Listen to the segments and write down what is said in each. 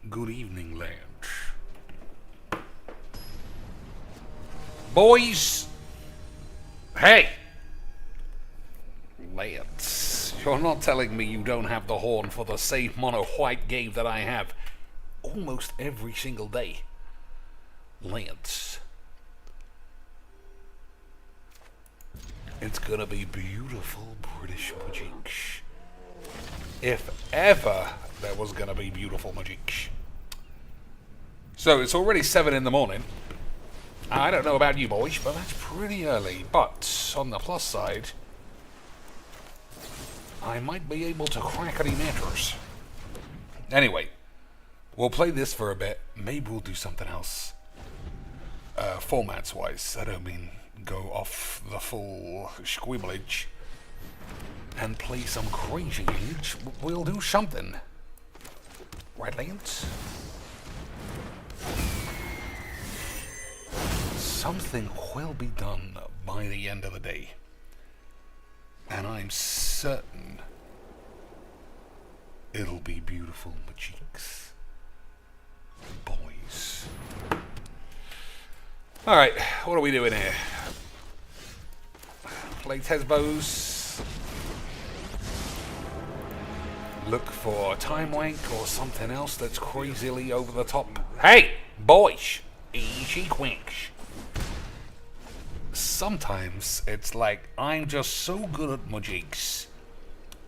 Good evening, Lance. Boys! Hey! Lance, you're not telling me you don't have the horn for the same mono white game that I have almost every single day. Lance. It's gonna be beautiful British magic. If ever there was gonna be beautiful magic. So it's already 7 in the morning. I don't know about you boys, but that's pretty early. But on the plus side, I might be able to crackety matters. Anyway, we'll play this for a bit. Maybe we'll do something else. Formats wise, I don't mean go off the full squibblage and play some crazy age. We'll do something. Right, Lance? Something will be done by the end of the day. And I'm certain it'll be beautiful magics. Boys. Alright, what are we doing here? Play Tesbos. Look for a time wank or something else that's crazily over the top. Hey, boys! Easy quicks. Sometimes it's like I'm just so good at magics,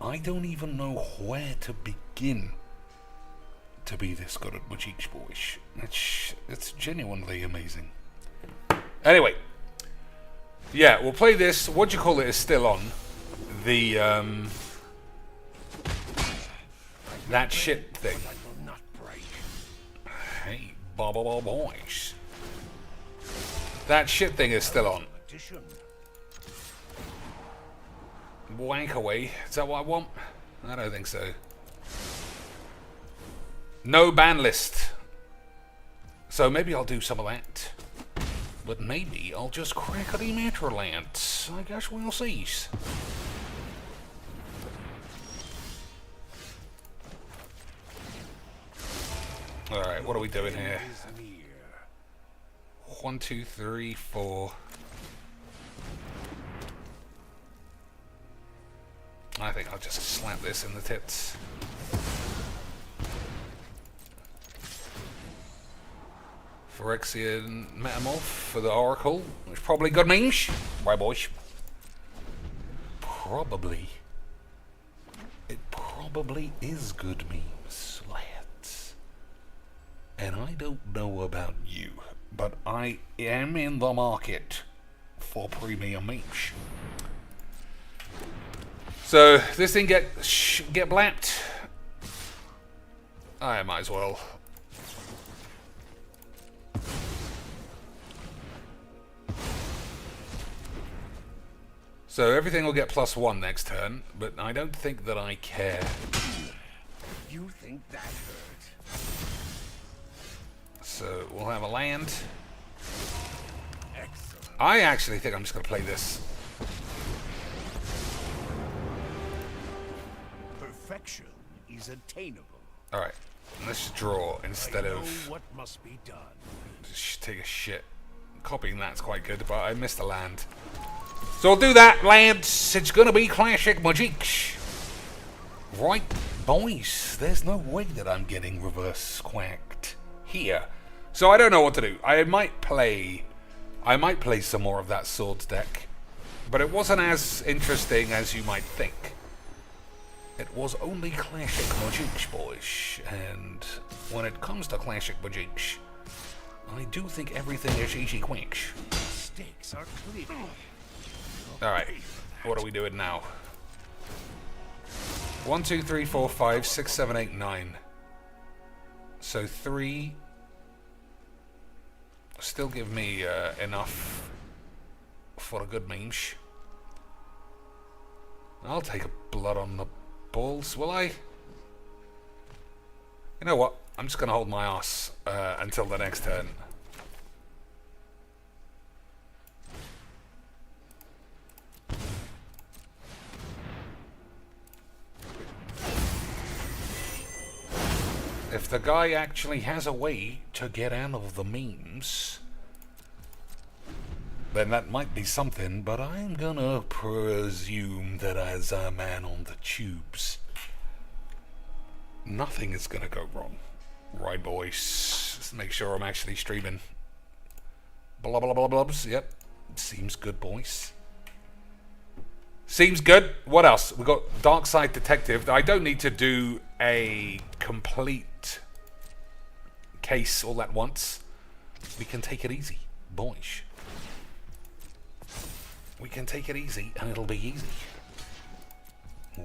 I don't even know where to begin to be this good at magics, boys. It's genuinely amazing. Anyway, yeah, we'll play this. What do you call it is still on. The that shit thing. Hey, boys. That shit thing is still on. Wank away. Is that what I want? I don't think so. No ban list. So maybe I'll do some of that. But maybe I'll just crackety Matrolance. I guess we'll see. Alright, what are we doing here? 1, 2, 3, 4. I think I'll just slap this in the tits. Phyrexian Metamorph for the Oracle, which probably good memes. Right, boys? Probably. It probably is good memes, lads. And I don't know about you, but I am in the market for premium memes. So this thing get blapped. I might as well. So everything will get +1 next turn, but I don't think that I care. You think that hurt? So we'll have a land. Excellent. I actually think I'm just going to play this. Perfection is attainable. Alright, let's just draw instead I know of what must be done. just take a shit. Copying that's quite good, but I missed a land. So I'll do that, lads. It's going to be classic magic. Right, boys. There's no way that I'm getting reverse quacked here. So I don't know what to do. I might play some more of that swords deck. But it wasn't as interesting as you might think. It was only classic magic, boys. And when it comes to classic magic, I do think everything is easy quick. Stakes are clear. Alright, what are we doing now? 1, 2, 3, 4, 5, 6, 7, 8, 9. So 3 still give me enough for a good memes. I'll take a blood on the balls, will I? You know what? I'm just going to hold my ass until the next turn. if the guy actually has a way to get out of the memes, then that might be something, but I'm gonna presume that as a man on the tubes, nothing is gonna go wrong. Right, boys? Let's make sure I'm actually streaming. Blah, blah, blah, blubs. Yep. Seems good, boys. Seems good. What else? We got Dark Side Detective. I don't need to do a complete case all at once. We can take it easy, boys. We can take it easy, and it'll be easy.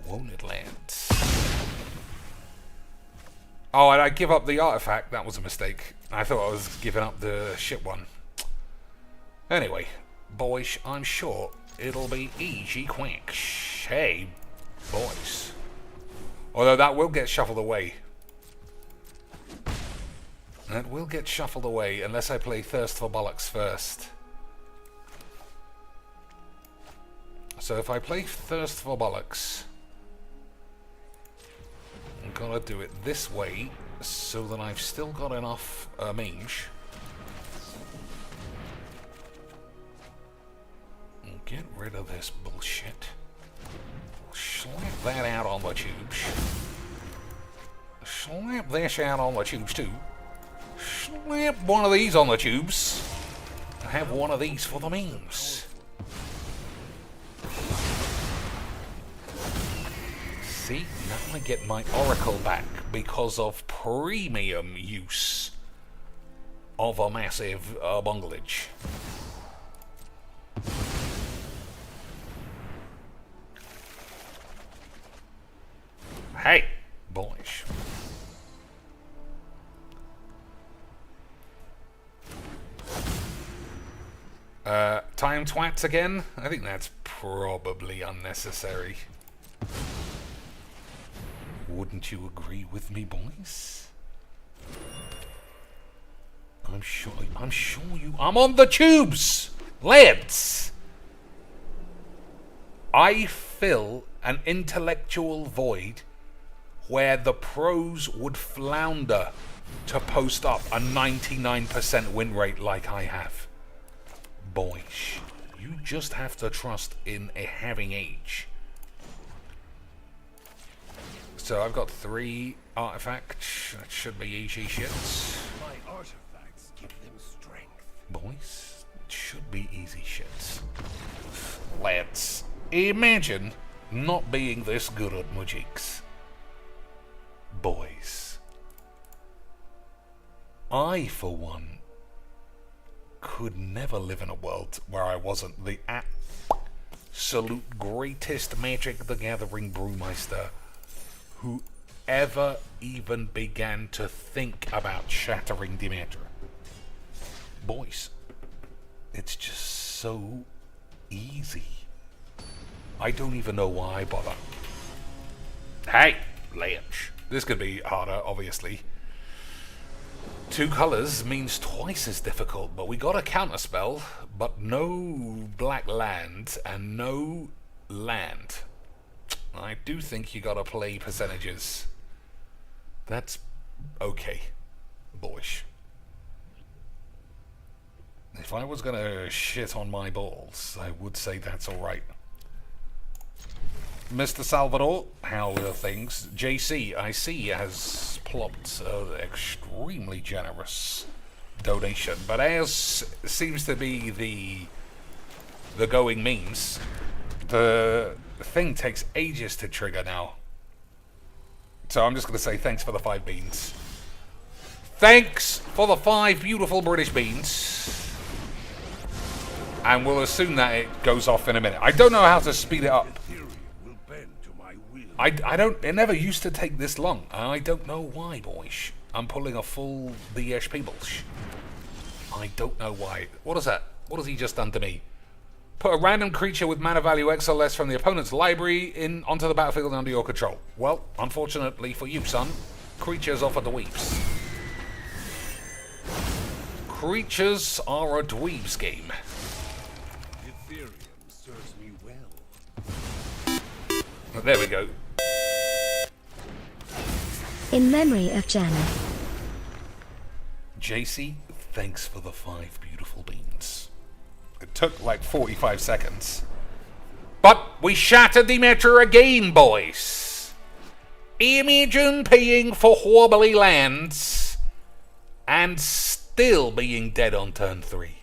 Won't it, lads? Oh, and I give up the artifact. That was a mistake. I thought I was giving up the shit one. Anyway, boys, I'm sure it'll be easy quick. Hey, boys. Although that will get shuffled away. That will get shuffled away unless I play Thirst for Bollocks first. So if I play Thirst for Bollocks, I'm gonna do it this way so that I've still got enough mange. And get rid of this bullshit. Slap that out on the tubes. Slap this out on the tubes too. Slap one of these on the tubes. And have one of these for the memes. See, now I get my Oracle back because of premium use of a massive bonglage. Hey, boys. Time twats again? I think that's probably unnecessary. Wouldn't you agree with me, boys? I'm sure you... I'm on the tubes! Lads! I fill an intellectual void where the pros would flounder to post up a 99% win rate like I have. Boys, you just have to trust in a having age. So I've got 3 artifacts. That should be easy shits. My artifacts give them strength. Boys, it should be easy shits. Lads, imagine not being this good at magics. Boys, I, for one, could never live in a world where I wasn't the absolute greatest Magic the Gathering Brewmeister who ever even began to think about shattering Demeter. Boys, it's just so easy. I don't even know why I bother. Hey, Lynch. This could be harder, obviously. 2 colors means twice as difficult, but we got a counterspell, but no black land and no land. I do think you gotta play percentages. That's okay, boys. If I was gonna shit on my balls, I would say that's alright. Mr. Salvador, how are things? JC, I see, has plopped an extremely generous donation, but as seems to be the going means, the thing takes ages to trigger now. So I'm just going to say thanks for the 5 beans. Thanks for the 5 beautiful British beans. And we'll assume that it goes off in a minute. I don't know how to speed it up. It never used to take this long. I don't know why, boys. I'm pulling a full BHP bullsh. I don't know why. What is that? What has he just done to me? Put a random creature with mana value X or less from the opponent's library onto the battlefield under your control. Well, unfortunately for you, son, creatures offer dweebs. Creatures are a dweebs game. Ethereum serves me well. There we go. In memory of Jana. JC, thanks for the 5 beautiful beans. It took like 45 seconds. But we shattered the meter again, boys. Imagine paying for wobbly lands and still being dead on turn 3.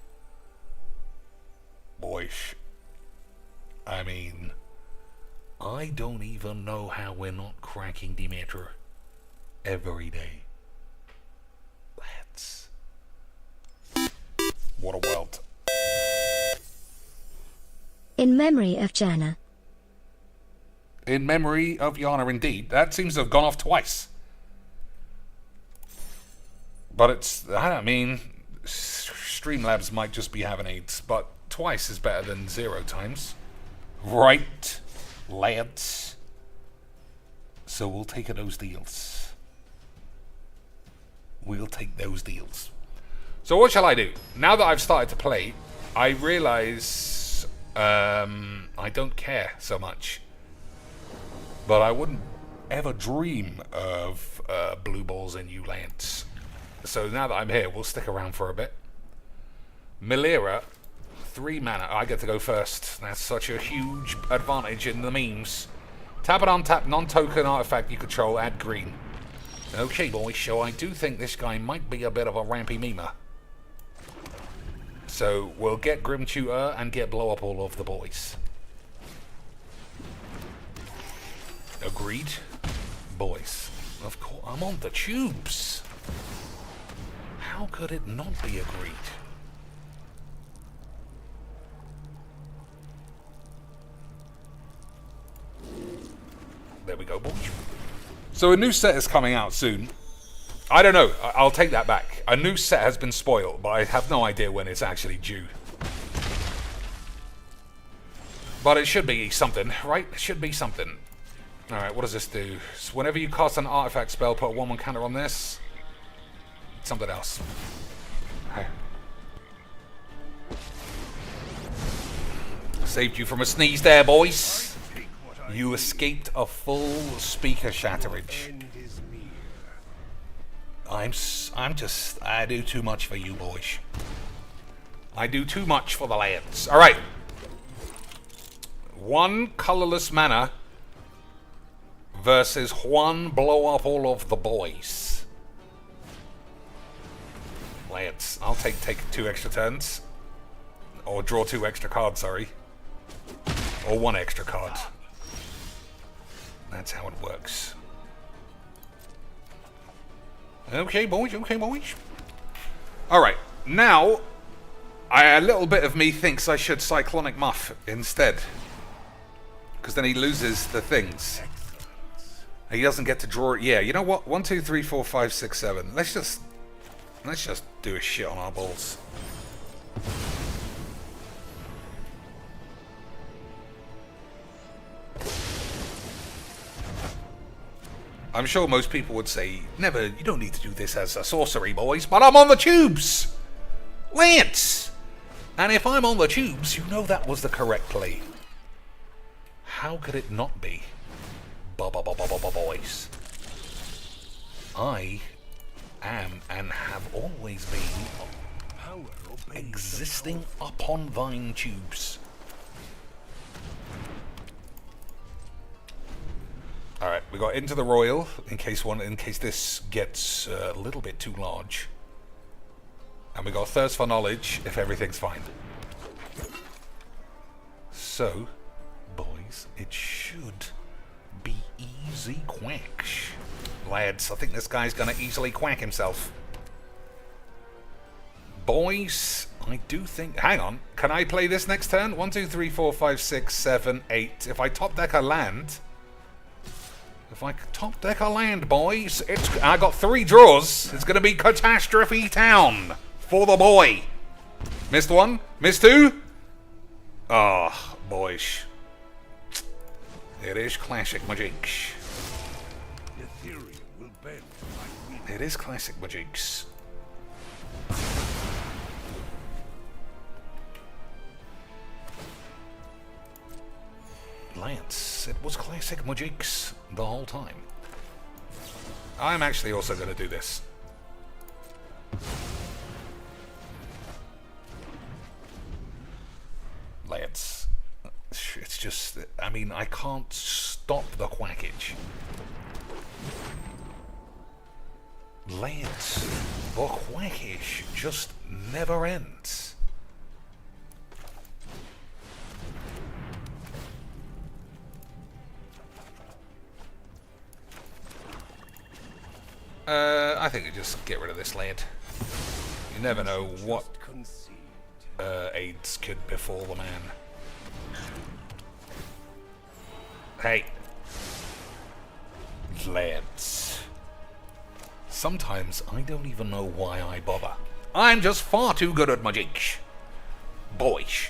Boys. I mean, I don't even know how we're not cracking the meter every day. Lads. What a world. In memory of Jana. In memory of Yana, indeed. That seems to have gone off twice. But it's, I mean, Streamlabs might just be having AIDS, but twice is better than 0 times. Right, lads. So we'll take those deals. We'll take those deals. So what shall I do? Now that I've started to play, I realise I don't care so much. But I wouldn't ever dream of blue balls in new lands. So now that I'm here, we'll stick around for a bit. Milera, 3 mana. I get to go first. That's such a huge advantage in the memes. Tap it on tap, non-token artifact you control, add green. Okay, boys, so I do think this guy might be a bit of a rampy memer. So we'll get Grim Tutor and get blow up all of the boys. Agreed? Boys, of course, I'm on the tubes. How could it not be agreed? There we go, boys. So a new set is coming out soon. I don't know. I'll take that back. A new set has been spoiled, but I have no idea when it's actually due. But it should be something, right? It should be something. Alright, what does this do? So whenever you cast an artifact spell, put a 1/1 counter on this. Something else. Okay. Saved you from a sneeze there, boys. You escaped a full speaker shatterage. I do too much for you, boys. I do too much for the lads. Alright. 1 colorless mana versus 1 blow up all of the boys. Lads, I'll take 2 extra turns. Or draw 2 extra cards, sorry. Or 1 extra card. That's how it works. Okay, boys, okay, boys. Alright, now, a little bit of me thinks I should Cyclonic Muff instead. Because then he loses the things. He doesn't get to draw it. Yeah, you know what? 1, 2, 3, 4, 5, 6, 7. Let's just do a shit on our balls. I'm sure most people would say, never, you don't need to do this as a sorcery, boys, but I'm on the tubes! Lance! And if I'm on the tubes, you know that was the correct play. How could it not be? Boys. I am and have always been existing upon thine tubes. Alright, we got Into the Royal, in case this gets a little bit too large. And we got Thirst for Knowledge, if everything's fine. So, boys, it should be easy quacks. Lads, I think this guy's gonna easily quack himself. Boys, I do think... Hang on, can I play this next turn? 1, 2, 3, 4, 5, 6, 7, 8. If I top deck a land... If I top deck a land, boys, I got 3 draws. It's going to be Catastrophe Town for the boy. Missed 1, missed 2. Ah, boys. It is classic magics. It is classic magics. Lance, it was classic magics the whole time. I'm actually also going to do this. Lads. It's just, I mean, I can't stop the quackage. Lads, the quackage just never ends. I think you just get rid of this lad. You never know what aids could befall the man. Hey. Lads. Sometimes I don't even know why I bother. I'm just far too good at magic. Boys.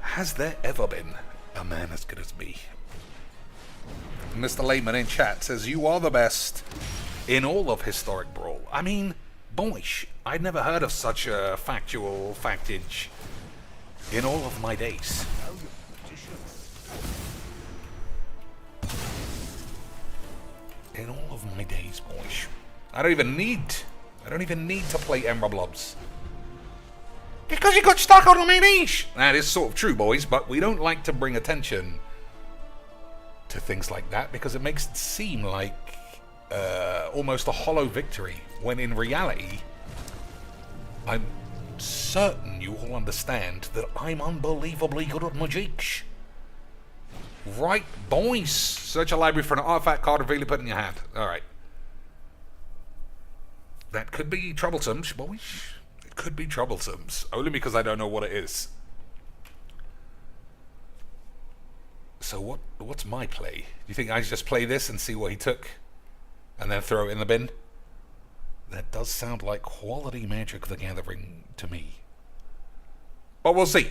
Has there ever been a man as good as me? Mr. Layman in chat says, you are the best in all of historic Brawl. I mean, boys, I'd never heard of such a factual factage in all of my days. In all of my days, boys. I don't even need to play Emerald Blobs. Because you got stuck on my niche! That is sort of true, boys, but we don't like to bring attention to things like that because it makes it seem like almost a hollow victory, when in reality, I'm certain you all understand that I'm unbelievably good at magic. Right, boys? Search a library for an artifact card and really put it in your hand. Alright. That could be troublesome, boys. It could be troublesome. Only because I don't know what it is. So what's my play? Do you think I just play this and see what he took? And then throw it in the bin? That does sound like quality Magic the Gathering to me. But we'll see.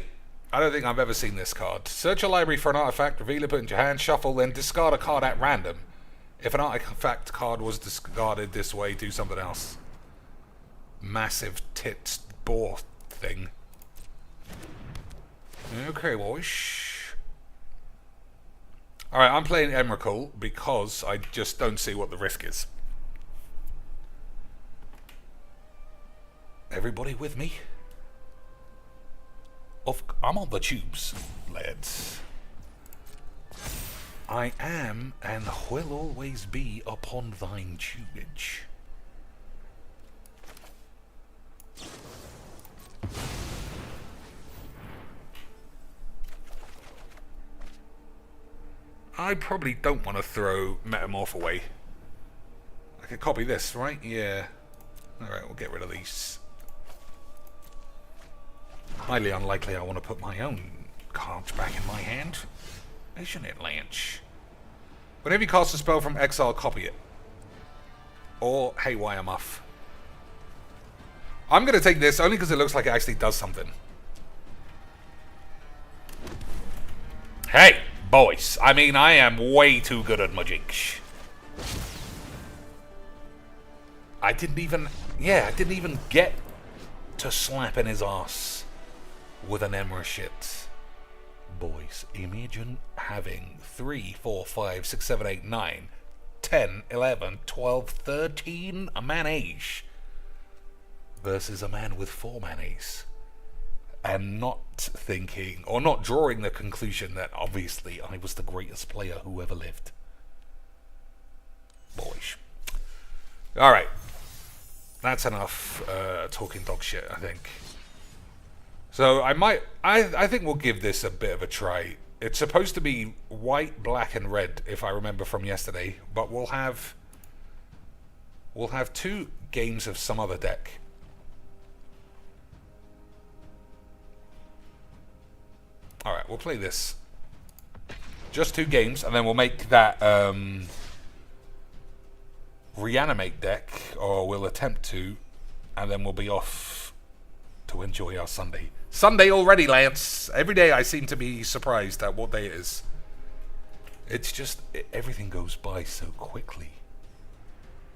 I don't think I've ever seen this card. Search a library for an artifact, reveal it, put it into your hand, shuffle, then discard a card at random. If an artifact card was discarded this way, do something else. Massive tits bore thing. Okay, boys. Alright, I'm playing Emrakul because I just don't see what the risk is. Everybody with me? I'm on the tubes, lads. I am and will always be upon thine tubage. I probably don't want to throw Metamorph away. I could copy this, right? Yeah. Alright, we'll get rid of these. Highly unlikely I want to put my own cards back in my hand. Isn't it, Lance? Whenever you cast a spell from exile, copy it. Or Haywire Muff. I'm going to take this only because it looks like it actually does something. Hey, boys. I mean, I am way too good at magic. I didn't even get to slapping his ass with an emerald shit. Boys, imagine having 3, 4, 5, 6, 7, 8, 9, 10, 11, 12, 13 manage versus a man with 4 manas, and not thinking or not drawing the conclusion that obviously I was the greatest player who ever lived. Boys. Alright. That's enough talking dog shit, I think. So I think we'll give this a bit of a try. It's supposed to be white, black, and red, if I remember from yesterday. But we'll have 2 games of some other deck. All right, we'll play this. Just 2 games, and then we'll make that reanimate deck, or we'll attempt to, and then we'll be off to enjoy our Sunday. Sunday already, Lance. Every day I seem to be surprised at what day it is. It's just, everything goes by so quickly.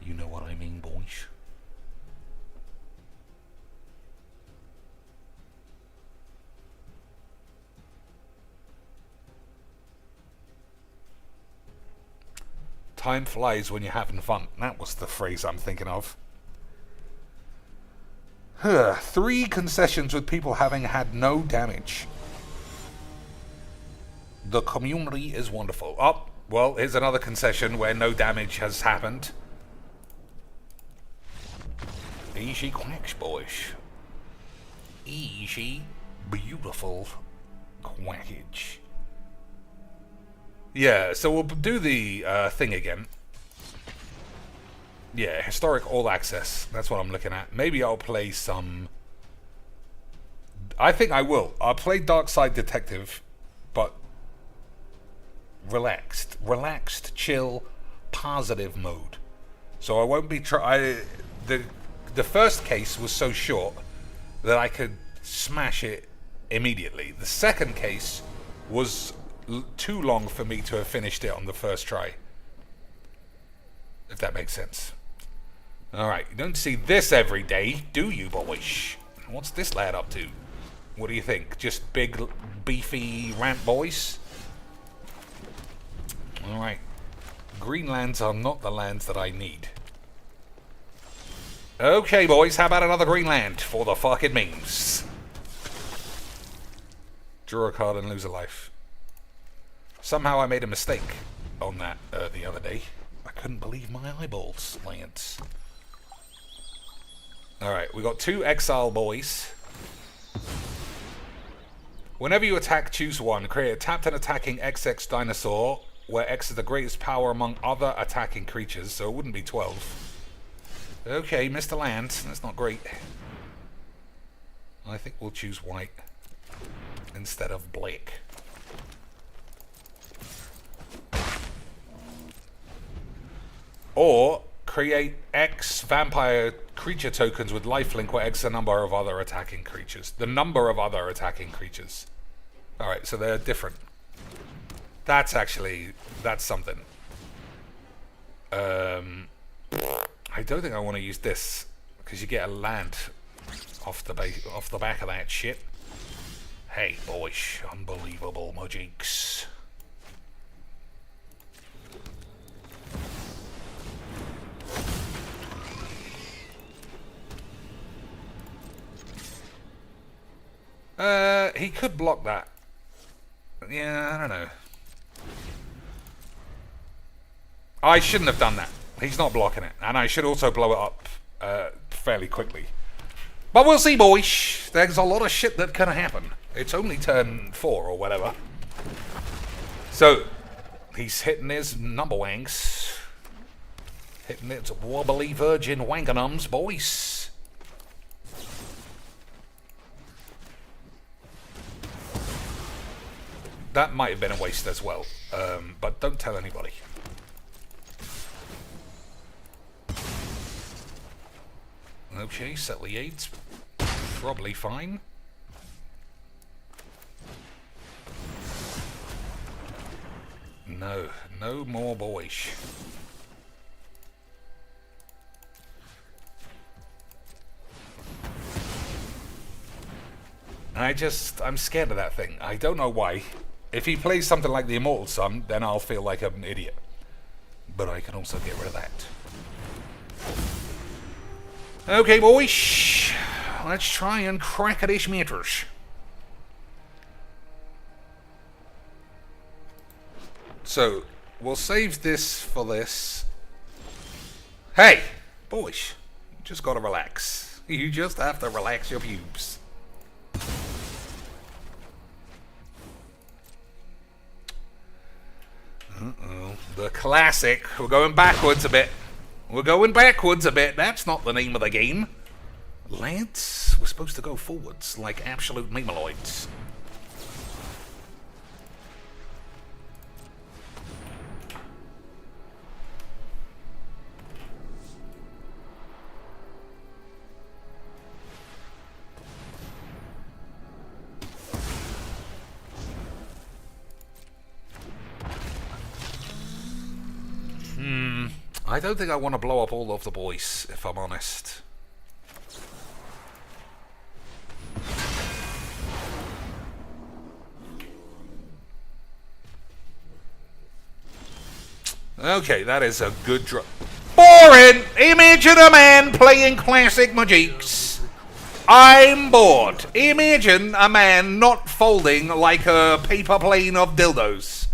You know what I mean, boys? Time flies when you're having fun. That was the phrase I'm thinking of. 3 concessions with people having had no damage. The community is wonderful. Oh, well, here's another concession where no damage has happened. Easy quacks, boys. Easy, beautiful quackage. Yeah, so we'll do the thing again. Yeah, historic all access. That's what I'm looking at. Maybe I'll play some... I think I will. I'll play Dark Side Detective, but relaxed. Relaxed, chill, positive mode. So I won't be the first case was so short that I could smash it immediately. The second case was too long for me to have finished it on the first try. If that makes sense. Alright, you don't see this every day, do you, boys? What's this lad up to? What do you think? Just big, beefy rant boys? Alright. Green lands are not the lands that I need. Okay, boys, how about another green land for the fucking memes? Draw a card and lose a life. Somehow I made a mistake on that the other day. I couldn't believe my eyeballs, Lance. Alright, we got 2 exile boys. Whenever you attack, choose 1. Create a tapped and attacking XX dinosaur, where X is the greatest power among other attacking creatures, so it wouldn't be 12. Okay, Mr. Land, that's not great. I think we'll choose white instead of black. Or create X vampire creature tokens with lifelink, where X is the number of other attacking creatures. The number of other attacking creatures. Alright, so they're different. That's something. I don't think I want to use this, because you get a land off the back of that shit. Hey, boys, unbelievable magics. He could block that. Yeah, I don't know. I shouldn't have done that. He's not blocking it. And I should also blow it up fairly quickly. But we'll see, boys. There's a lot of shit that can happen. It's only turn 4 or whatever. So, he's hitting his number wanks. Hitting his wobbly virgin wanganums, boys. That might have been a waste as well. But don't tell anybody. Okay, settle the 8's probably fine. No more boys. I'm scared of that thing. I don't know why. If he plays something like the Immortal Sun, then I'll feel like I'm an idiot. But I can also get rid of that. Okay, boys. Let's try and crack at these meters. So, we'll save this for this. Hey! Boys, you just gotta relax. You just have to relax your pubes. Uh-oh. The classic. We're going backwards a bit. That's not the name of the game. Lads, we're supposed to go forwards like absolute memeloids. I don't think I want to blow up all of the boys, if I'm honest. Okay, that is a good draw. Boring! Imagine a man playing classic Magiques. I'm bored. Imagine a man not folding like a paper plane of dildos.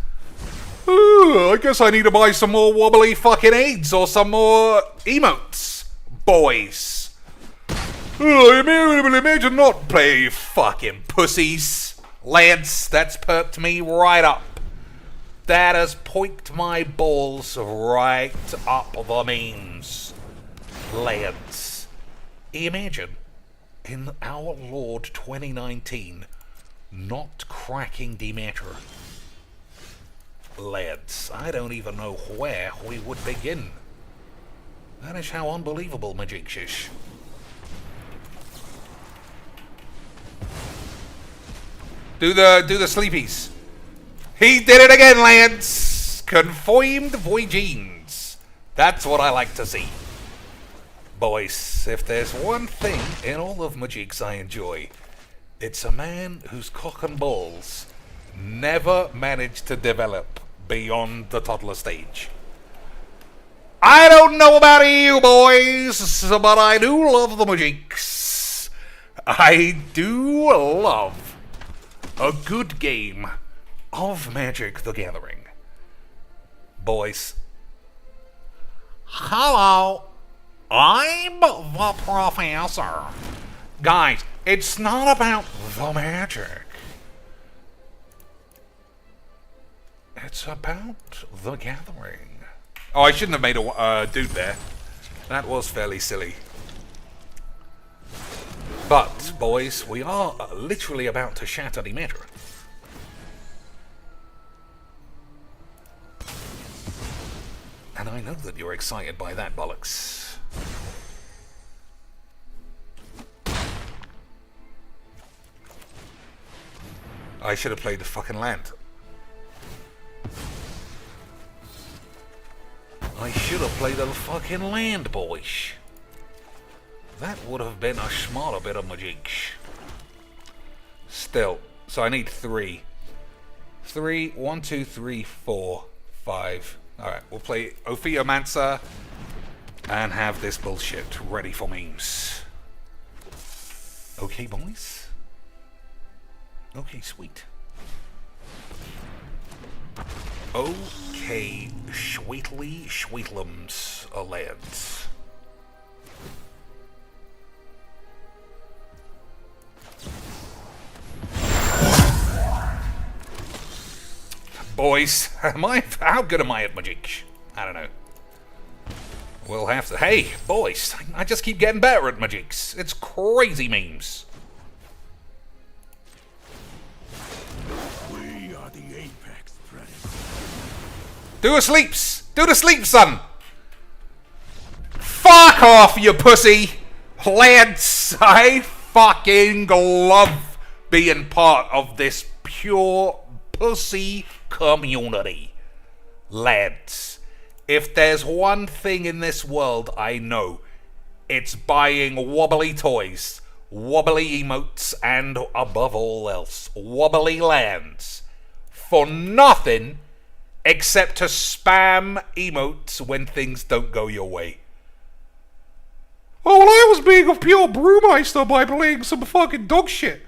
Ooh, I guess I need to buy some more wobbly fucking aids or some more emotes, boys. Imagine not play, you fucking pussies. Lads, that's perked me right up. That has poiked my balls right up the memes. Lads, imagine in our Lord 2019 not cracking the matter. Lads, I don't even know where we would begin. That is how unbelievable Magic is. Do the sleepies. He did it again, lads! Confirmed Voyagines. That's what I like to see. Boys, if there's one thing in all of Magics I enjoy, it's a man whose cock and balls never managed to develop beyond the toddler stage. I don't know about you, boys, but I do love the Magics. I do love a good game of Magic the Gathering. Boys. Hello, I'm the professor. Guys, it's not about the magic. It's about the gathering. Oh, I shouldn't have made a dude there. That was fairly silly. But, boys, we are literally about to shatter the meta. And I know that you're excited by that, bollocks. I should have played the fucking land. I should have played the fucking land, boys. That would have been a smaller bit of magic. Still, so I need 3. 3, 1, 2, 3, 4, 5. Alright, we'll play Ophiomancer and have this bullshit ready for memes. Okay, boys? Okay, sweet. Okay, sweetly sweetlums, lads. Boys, how good am I at magic? I don't know. We'll have to... Hey, boys, I just keep getting better at magics. It's crazy memes. We are the apex predators. Do the sleeps, son. Fuck off, you pussy. Lads, I fucking love being part of this pure pussy community. Lads, if there's one thing in this world I know, it's buying wobbly toys, wobbly emotes, and above all else, wobbly lands for nothing except to spam emotes when things don't go your way. Oh, well, I was being a pure Brewmeister by playing some fucking dog shit.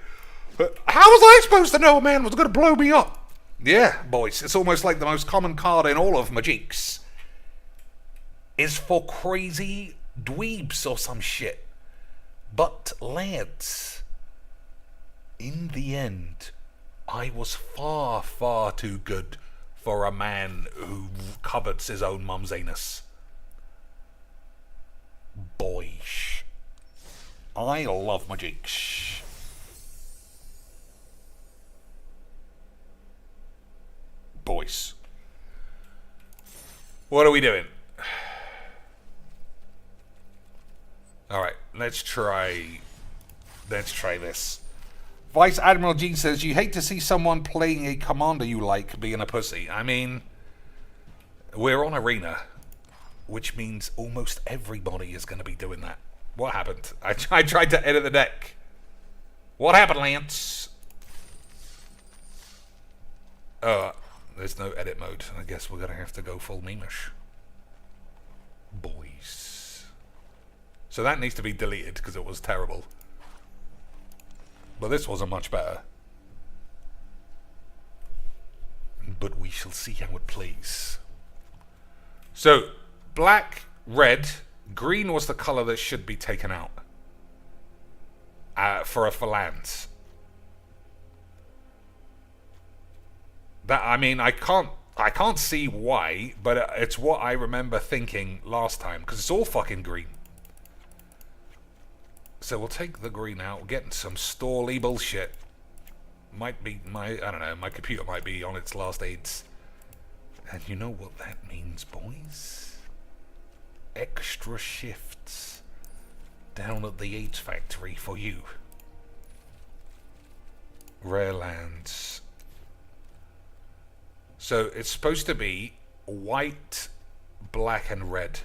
How was I supposed to know a man was going to blow me up? Yeah, boys, it's almost like the most common card in all of Magics is for crazy dweebs or some shit. But, lads, in the end, I was far, far too good for a man who covets his own mum's anus. Boys, I love Magics. Boys. What are we doing? Alright, let's try this. Vice Admiral G says, you hate to see someone playing a commander you like being a pussy. I mean, we're on Arena, which means almost everybody is going to be doing that. What happened? I tried to edit the deck. What happened, Lance? there's no edit mode. I guess we're gonna have to go full memeish. Boys. So that needs to be deleted because it was terrible. But this wasn't much better. But we shall see how it plays. So, black, red, green was the colour that should be taken out. For lands. That, I mean, I can't see why, but it's what I remember thinking last time, because it's all fucking green. So we'll take the green out, get some Storly bullshit. Might be I don't know, my computer might be on its last aids. And you know what that means, boys? Extra shifts down at the AIDS factory for you. Rare lands. So it's supposed to be white, black, and red.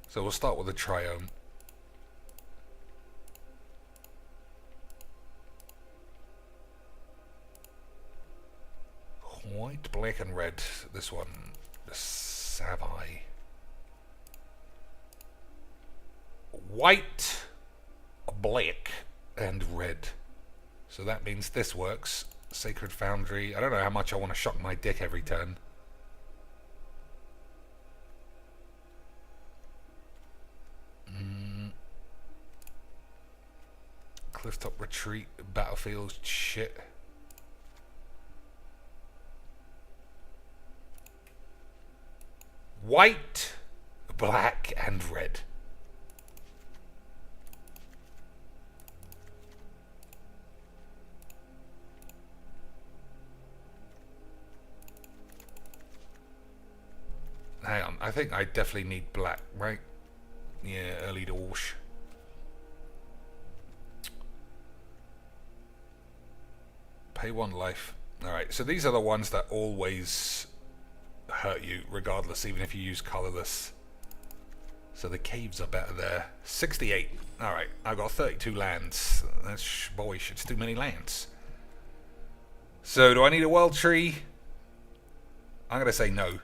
So we'll start with the triome. White, black, and red. This one, the Savai. White, black, and red. So that means this works. Sacred Foundry. I don't know how much I want to shock my dick every turn. Clifftop Retreat, Battlefield, shit. White, black, and red. Hang on, I think I definitely need black, right? Yeah, early doors. Pay 1 life. Alright, so these are the ones that always hurt you, regardless, even if you use colorless. So the caves are better there. 68. Alright, I've got 32 lands. That's, boy, it's too many lands. So, do I need a world tree? I'm going to say no.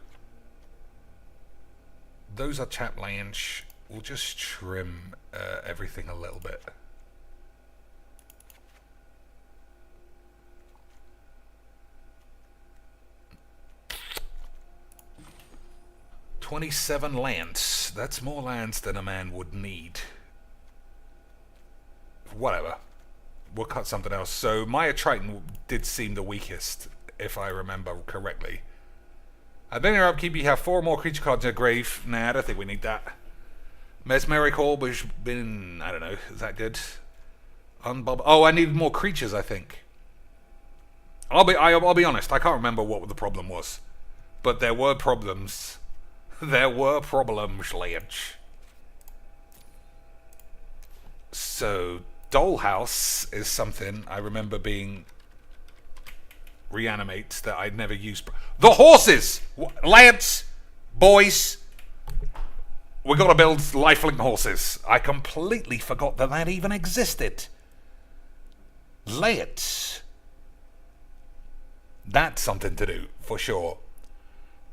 Those are chap lands. We'll just trim everything a little bit. $27 lands. That's more lands than a man would need. Whatever. We'll cut something else. So Maya Triton did seem the weakest, if I remember correctly. And then in your upkeep you have 4 more creature cards in your grave. Nah, I don't think we need that. Mesmeric Orb has been... I don't know. Is that good? Oh, I need more creatures, I think. I'll be honest. I can't remember what the problem was. But there were problems. There were problems, Lynch. So, Dollhouse is something I remember being reanimates that I'd never used. The horses! Lance! Boys! We gotta build lifelink horses. I completely forgot that that even existed. Lance. That's something to do, for sure.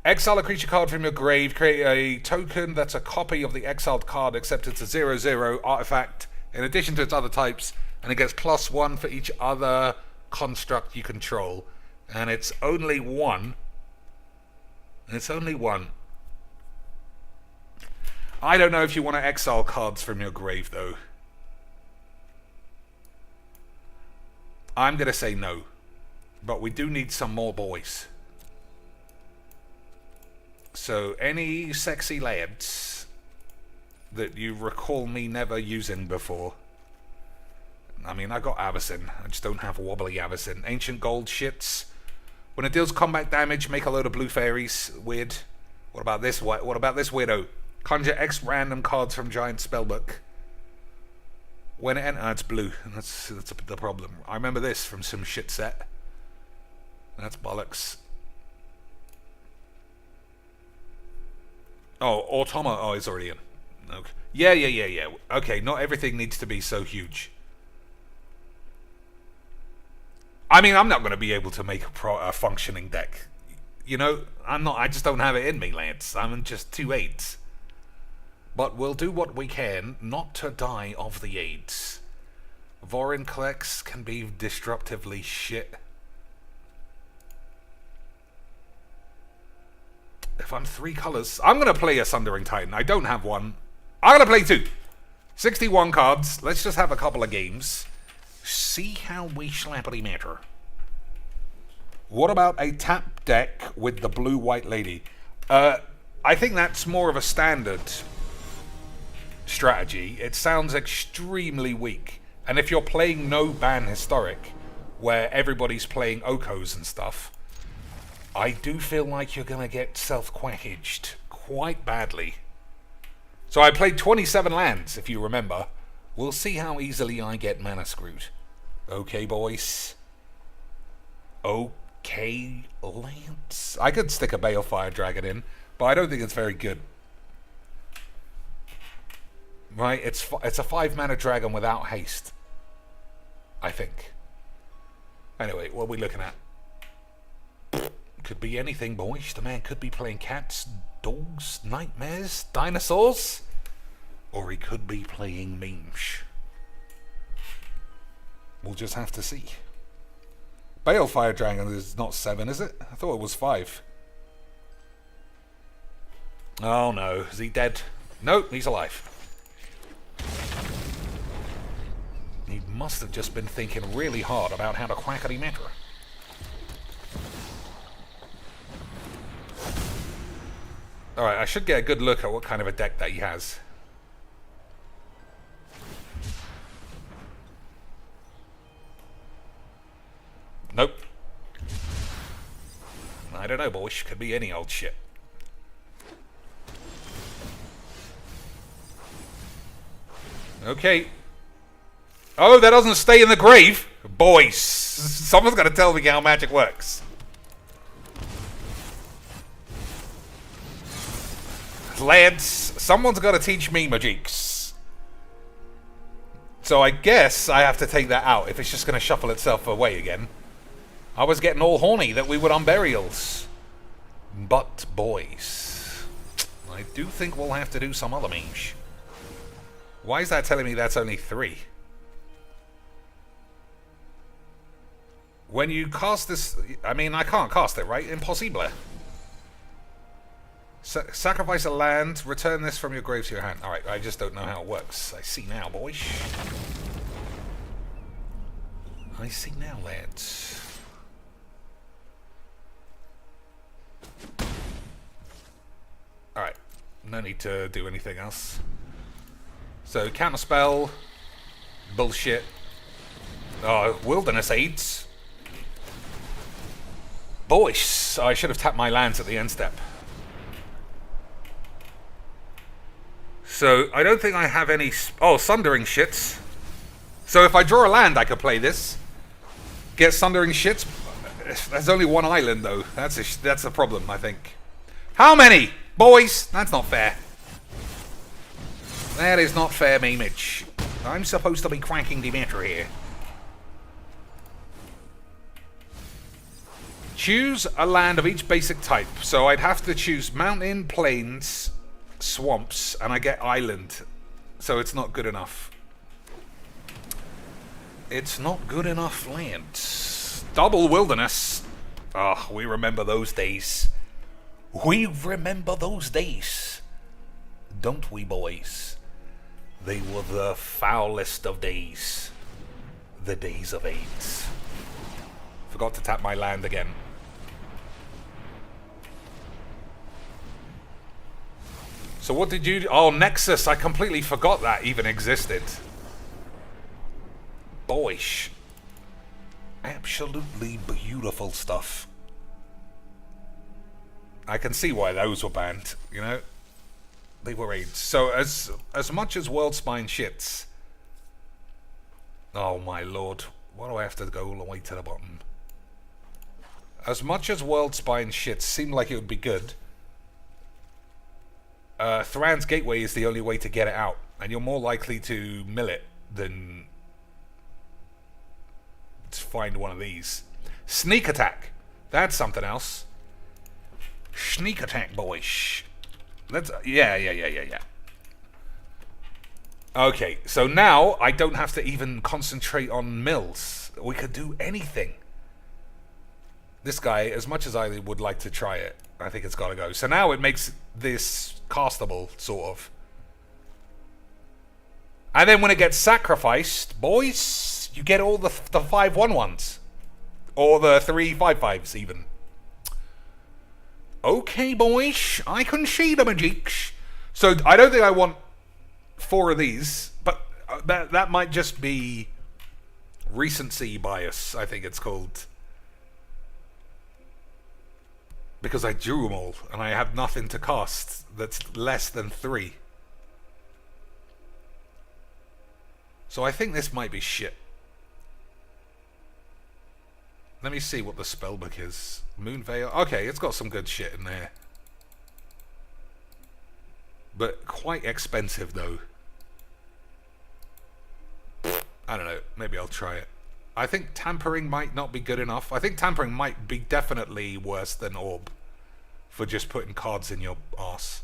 Exile a creature card from your grave. Create a token that's a copy of the exiled card, except it's a 0/0 artifact in addition to its other types, and it gets +1 for each other construct you control. And it's only 1. It's only 1. I don't know if you want to exile cards from your grave, though. I'm going to say no. But we do need some more boys. So, any sexy lads that you recall me never using before? I mean, I got Avacyn. I just don't have wobbly Avacyn. Ancient Gold shits. When it deals combat damage, make a load of blue fairies. Weird. What about this? What about this weirdo? Conjure X random cards from Giant Spellbook. When it enters, it's blue. That's the problem. I remember this from some shit set. That's bollocks. Oh, Automa. Oh, it's already in. Okay. Yeah. Okay, not everything needs to be so huge. I mean, I'm not going to be able to make a functioning deck. You know, I'm not. I just don't have it in me, Lance. I'm just 2 8s. But we'll do what we can not to die of the AIDS. Vorinclex can be disruptively shit. If I'm 3 colors, I'm going to play a Sundering Titan. I don't have one. I'm going to play 2. 61 cards. Let's just have a couple of games. See how we slappity matter. What about a tap deck with the blue-white lady? I think that's more of a standard strategy. It sounds extremely weak. And if you're playing no ban historic, where everybody's playing Okos and stuff, I do feel like you're going to get self-quackaged quite badly. So I played 27 lands, if you remember. We'll see how easily I get mana screwed. Okay, boys. Okay, Lance. I could stick a Balefire Dragon in, but I don't think it's very good. Right, it's a 5-mana dragon without haste, I think. Anyway, what are we looking at? Could be anything, boys. The man could be playing cats, dogs, nightmares, dinosaurs, or he could be playing memes. We'll just have to see. Balefire Dragon is not 7, is it? I thought it was 5. Oh no, is he dead? Nope, he's alive. He must have just been thinking really hard about how to quackity matter. Alright, I should get a good look at what kind of a deck that he has. Nope. I don't know, boys. Could be any old shit. Okay. Oh, that doesn't stay in the grave? Boys, someone's got to tell me how magic works. Lads, someone's got to teach me magics. So I guess I have to take that out if it's just going to shuffle itself away again. I was getting all horny that we would unburials. But, boys, I do think we'll have to do some other memes. Why is that telling me that's only 3? When you cast this... I mean, I can't cast it, right? Impossible. Sacrifice a land, return this from your grave to your hand. Alright, I just don't know how it works. I see now, boys. I see now, lads. Alright, no need to do anything else. So, counterspell. Bullshit. Wilderness aids. Boys, I should have tapped my lands at the end step. So, I don't think I have any... Sundering shits. So if I draw a land, I could play this. Get Sundering shits. There's only 1 island, though. That's a problem, I think. How many? Boys, that's not fair. That is not fair, memeage. I'm supposed to be quacking Demeter here. Choose a land of each basic type. So I'd have to choose mountain, plains, swamps, and I get island. So it's not good enough. It's not good enough land. Double wilderness. We remember those days. We remember those days. Don't we, boys? They were the foulest of days. The days of AIDS. Forgot to tap my land again. So what did you do? Oh, Nexus. I completely forgot that even existed. Boyish. Absolutely beautiful stuff. I can see why those were banned, you know? They were AIDS. So as much as World Spine shits... Oh my lord. Why do I have to go all the way to the bottom? As much as World Spine shits seemed like it would be good... Thran's Gateway is the only way to get it out. And you're more likely to mill it than Let's find one of these. Sneak attack. That's something else. Sneak attack, boys. Let's... Yeah. Okay, so now I don't have to even concentrate on mills. We could do anything. This guy, as much as I would like to try it, I think it's got to go. So now it makes this castable, sort of. And then when it gets sacrificed, boys, you get all the 5/1/1s. Or the 3/5/5s, even. Okay, boys, I can see the magics. So I don't think I want 4 of these, but that might just be recency bias, I think it's called. Because I drew them all, and I have nothing to cast that's less than 3. So I think this might be shit. Let me see what the spellbook is. Moonveil. Okay, it's got some good shit in there. But quite expensive, though. I don't know. Maybe I'll try it. I think tampering might not be good enough. I think tampering might be definitely worse than orb. For just putting cards in your arse.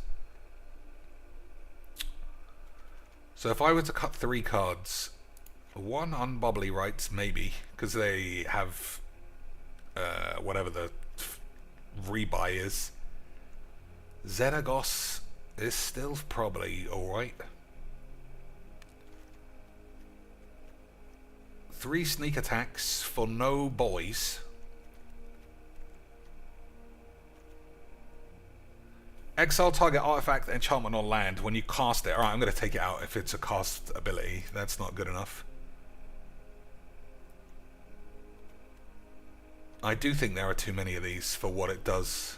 So if I were to cut 3 cards, 1 unbubbly rights, maybe, because they have whatever the rebuy is. Xenagos is still probably alright. 3 sneak attacks for no boys. Exile target artifact enchantment on land when you cast it. Alright, I'm going to take it out if it's a cast ability. That's not good enough. I do think there are too many of these for what it does.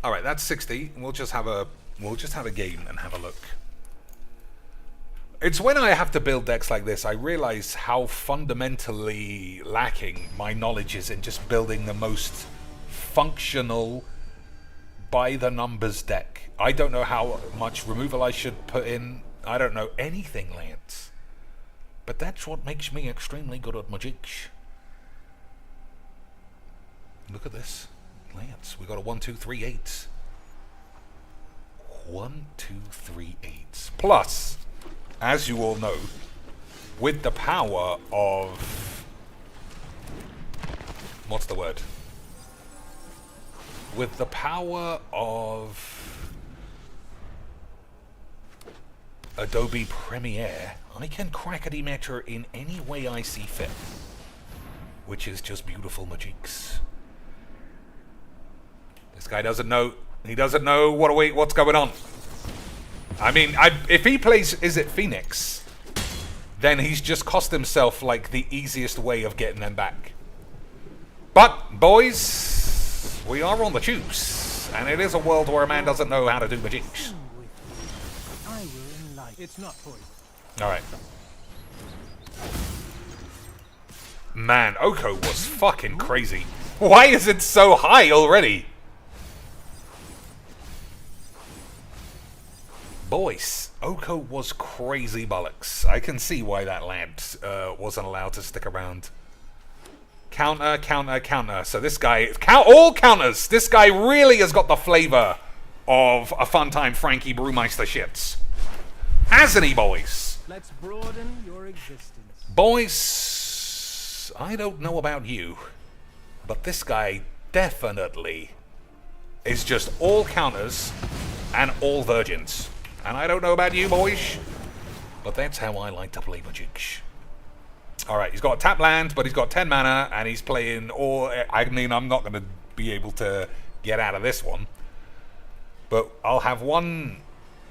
Alright, that's 60. We'll just have a game and have a look. It's when I have to build decks like this I realize how fundamentally lacking my knowledge is in just building the most functional by the numbers deck. I don't know how much removal I should put in. I don't know anything, Lance. But that's what makes me extremely good at Magic. Look at this. Lance, we got a 1, 2, 3, 8. 1, 2, 3, 8. Plus, as you all know, with the power of... What's the word? With the power of Adobe Premiere, I can crackety matter in any way I see fit, which is just beautiful magics. This guy doesn't know. He doesn't know what's going on. I mean, if he plays Is It Phoenix, then he's just cost himself like the easiest way of getting them back. But boys, we are on the tubes, and it is a world where a man doesn't know how to do magics. It's not poison. Alright. Man, Oko was fucking crazy. Why is it so high already? Boys, Oko was crazy bollocks. I can see why that lad wasn't allowed to stick around. Counter, counter, counter. So this guy... all counters! This guy really has got the flavor of a fun time Frankie Brewmeister shits. Hasn't he, boys? Let's broaden your existence. Boys, I don't know about you, but this guy definitely is just all counters and all virgins. And I don't know about you, boys, but that's how I like to play Magic. Alright, he's got a tap land, but he's got 10 mana, and he's playing all... I mean, I'm not going to be able to get out of this one. But I'll have 1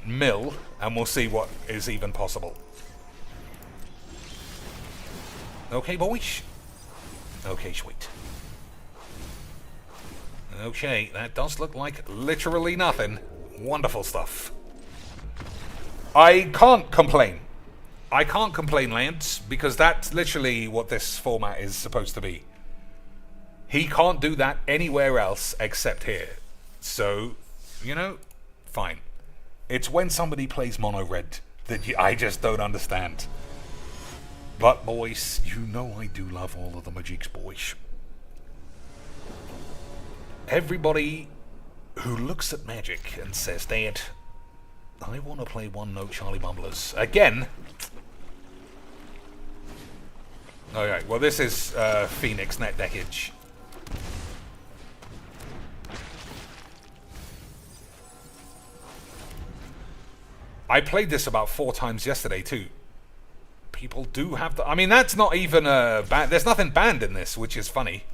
mill, and we'll see what is even possible. Okay, boys. Okay, sweet. Okay, that does look like literally nothing. Wonderful stuff. I can't complain. I can't complain, Lance, because that's literally what this format is supposed to be. He can't do that anywhere else except here. So, you know, fine. It's when somebody plays mono red that I just don't understand. But, boys, you know I do love all of the Magics, boys. Everybody who looks at Magic and says, Dad, I want to play one-note Charlie Bumblers. Again. Okay, well this is Phoenix net deckage. I played this about 4 times yesterday too. People do have the... I mean, that's not even a... There's nothing banned in this, which is funny.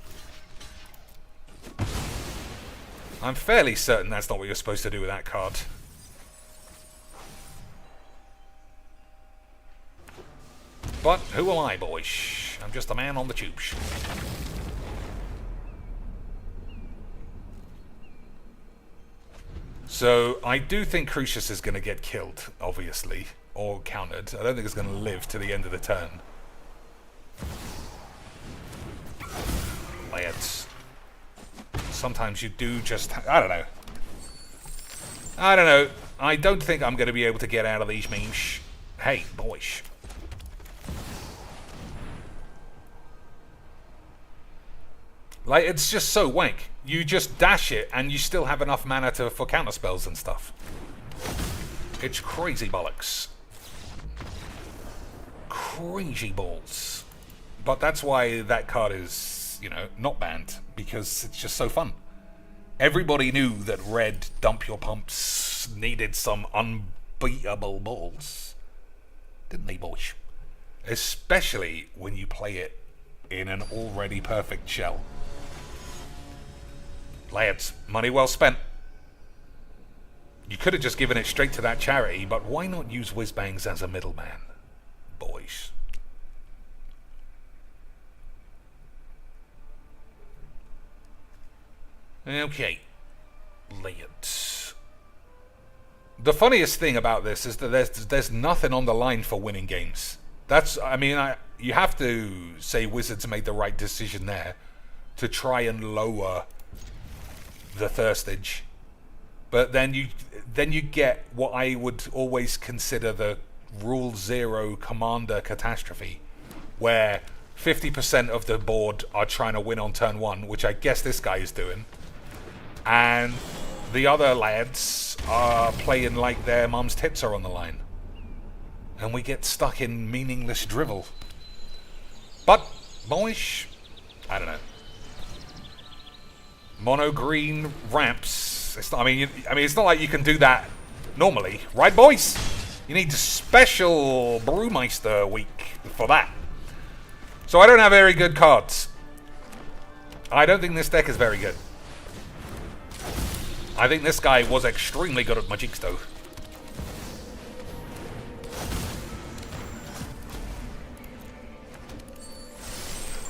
I'm fairly certain that's not what you're supposed to do with that card. But who am I, boys? I'm just a man on the tubes. So, I do think Crucius is going to get killed, obviously. Or countered. I don't think it's going to live to the end of the turn. Lads. Sometimes you do just... I don't know. I don't know. I don't think I'm going to be able to get out of these memes. Hey, boys. Like, it's just so wank. You just dash it, and you still have enough mana for counter spells and stuff. It's crazy bollocks. Crazy balls. But that's why that card is, you know, not banned. Because it's just so fun. Everybody knew that red dump your pumps needed some unbeatable balls. Didn't they, boys? Especially when you play it in an already perfect shell. Lads, money well spent. You could have just given it straight to that charity, but why not use Whizbangs as a middleman, boys? Okay, lads. The funniest thing about this is that there's nothing on the line for winning games. That's, I mean, you have to say Wizards made the right decision there to try and lower the thirstage, but then you get what I would always consider the Rule 0 Commander catastrophe, where 50% of the board are trying to win on turn 1, which I guess this guy is doing, and the other lads are playing like their mum's tits are on the line, and we get stuck in meaningless drivel. But boys, I don't know. Mono green ramps. It's not, I mean, it's not like you can do that normally, right, boys? You need a special Brewmeister week for that. So I don't have very good cards. I don't think this deck is very good. I think this guy was extremely good at Magics, though.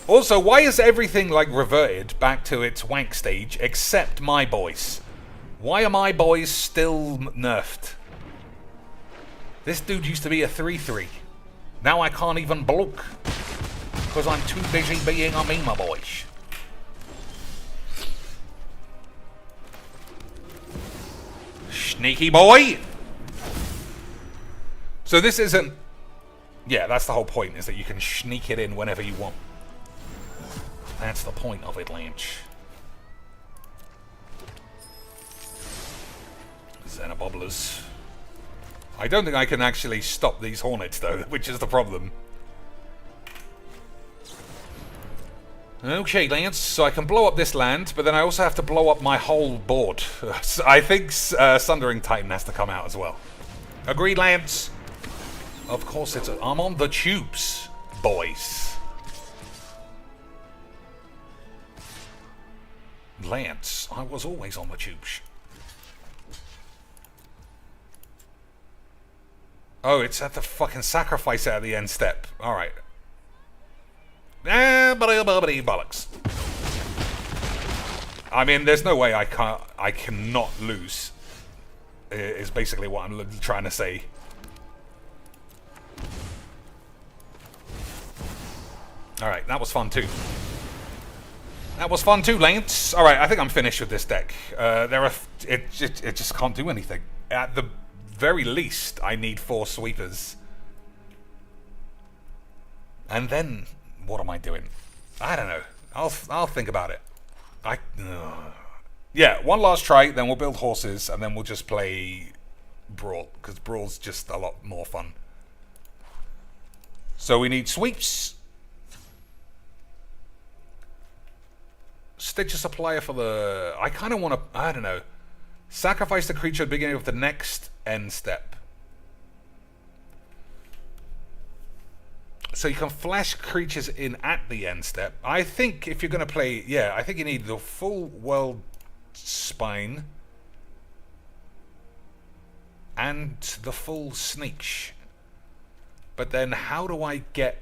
Also, why is everything, like, reverted back to its wank stage, except my boys? Why are my boys still nerfed? This dude used to be a 3-3. Now I can't even block, because I'm too busy being a meme, boys. Sneaky boy! So this isn't... Yeah, that's the whole point, is that you can sneak it in whenever you want. That's the point of it, Lynch. Xenobobblers. I don't think I can actually stop these Hornets, though, which is the problem. Okay, Lance, so I can blow up this land, but then I also have to blow up my whole board. So I think Sundering Titan has to come out as well. Agreed, Lance? Of course it's... I'm on the tubes, boys. Lance, I was always on the tubes. Oh, it's at the fucking sacrifice at the end step. Alright. Bollocks. I mean, there's no way I cannot lose. Is basically what I'm trying to say. Alright, that was fun too. That was fun too, Lance. Alright, I think I'm finished with this deck. It just can't do anything. At the very least, I need 4 sweepers. And then, what am I doing? I don't know. I'll think about it. Yeah, one last try, then we'll build horses, and then we'll just play Brawl, because Brawl's just a lot more fun. So we need sweeps. Stitch a supplier for the... I kind of want to... I don't know. Sacrifice the creature at the beginning of the next end step. So you can flash creatures in at the end step. I think if you're going to play... Yeah, I think you need the full world spine and the full sneak. But then how do I get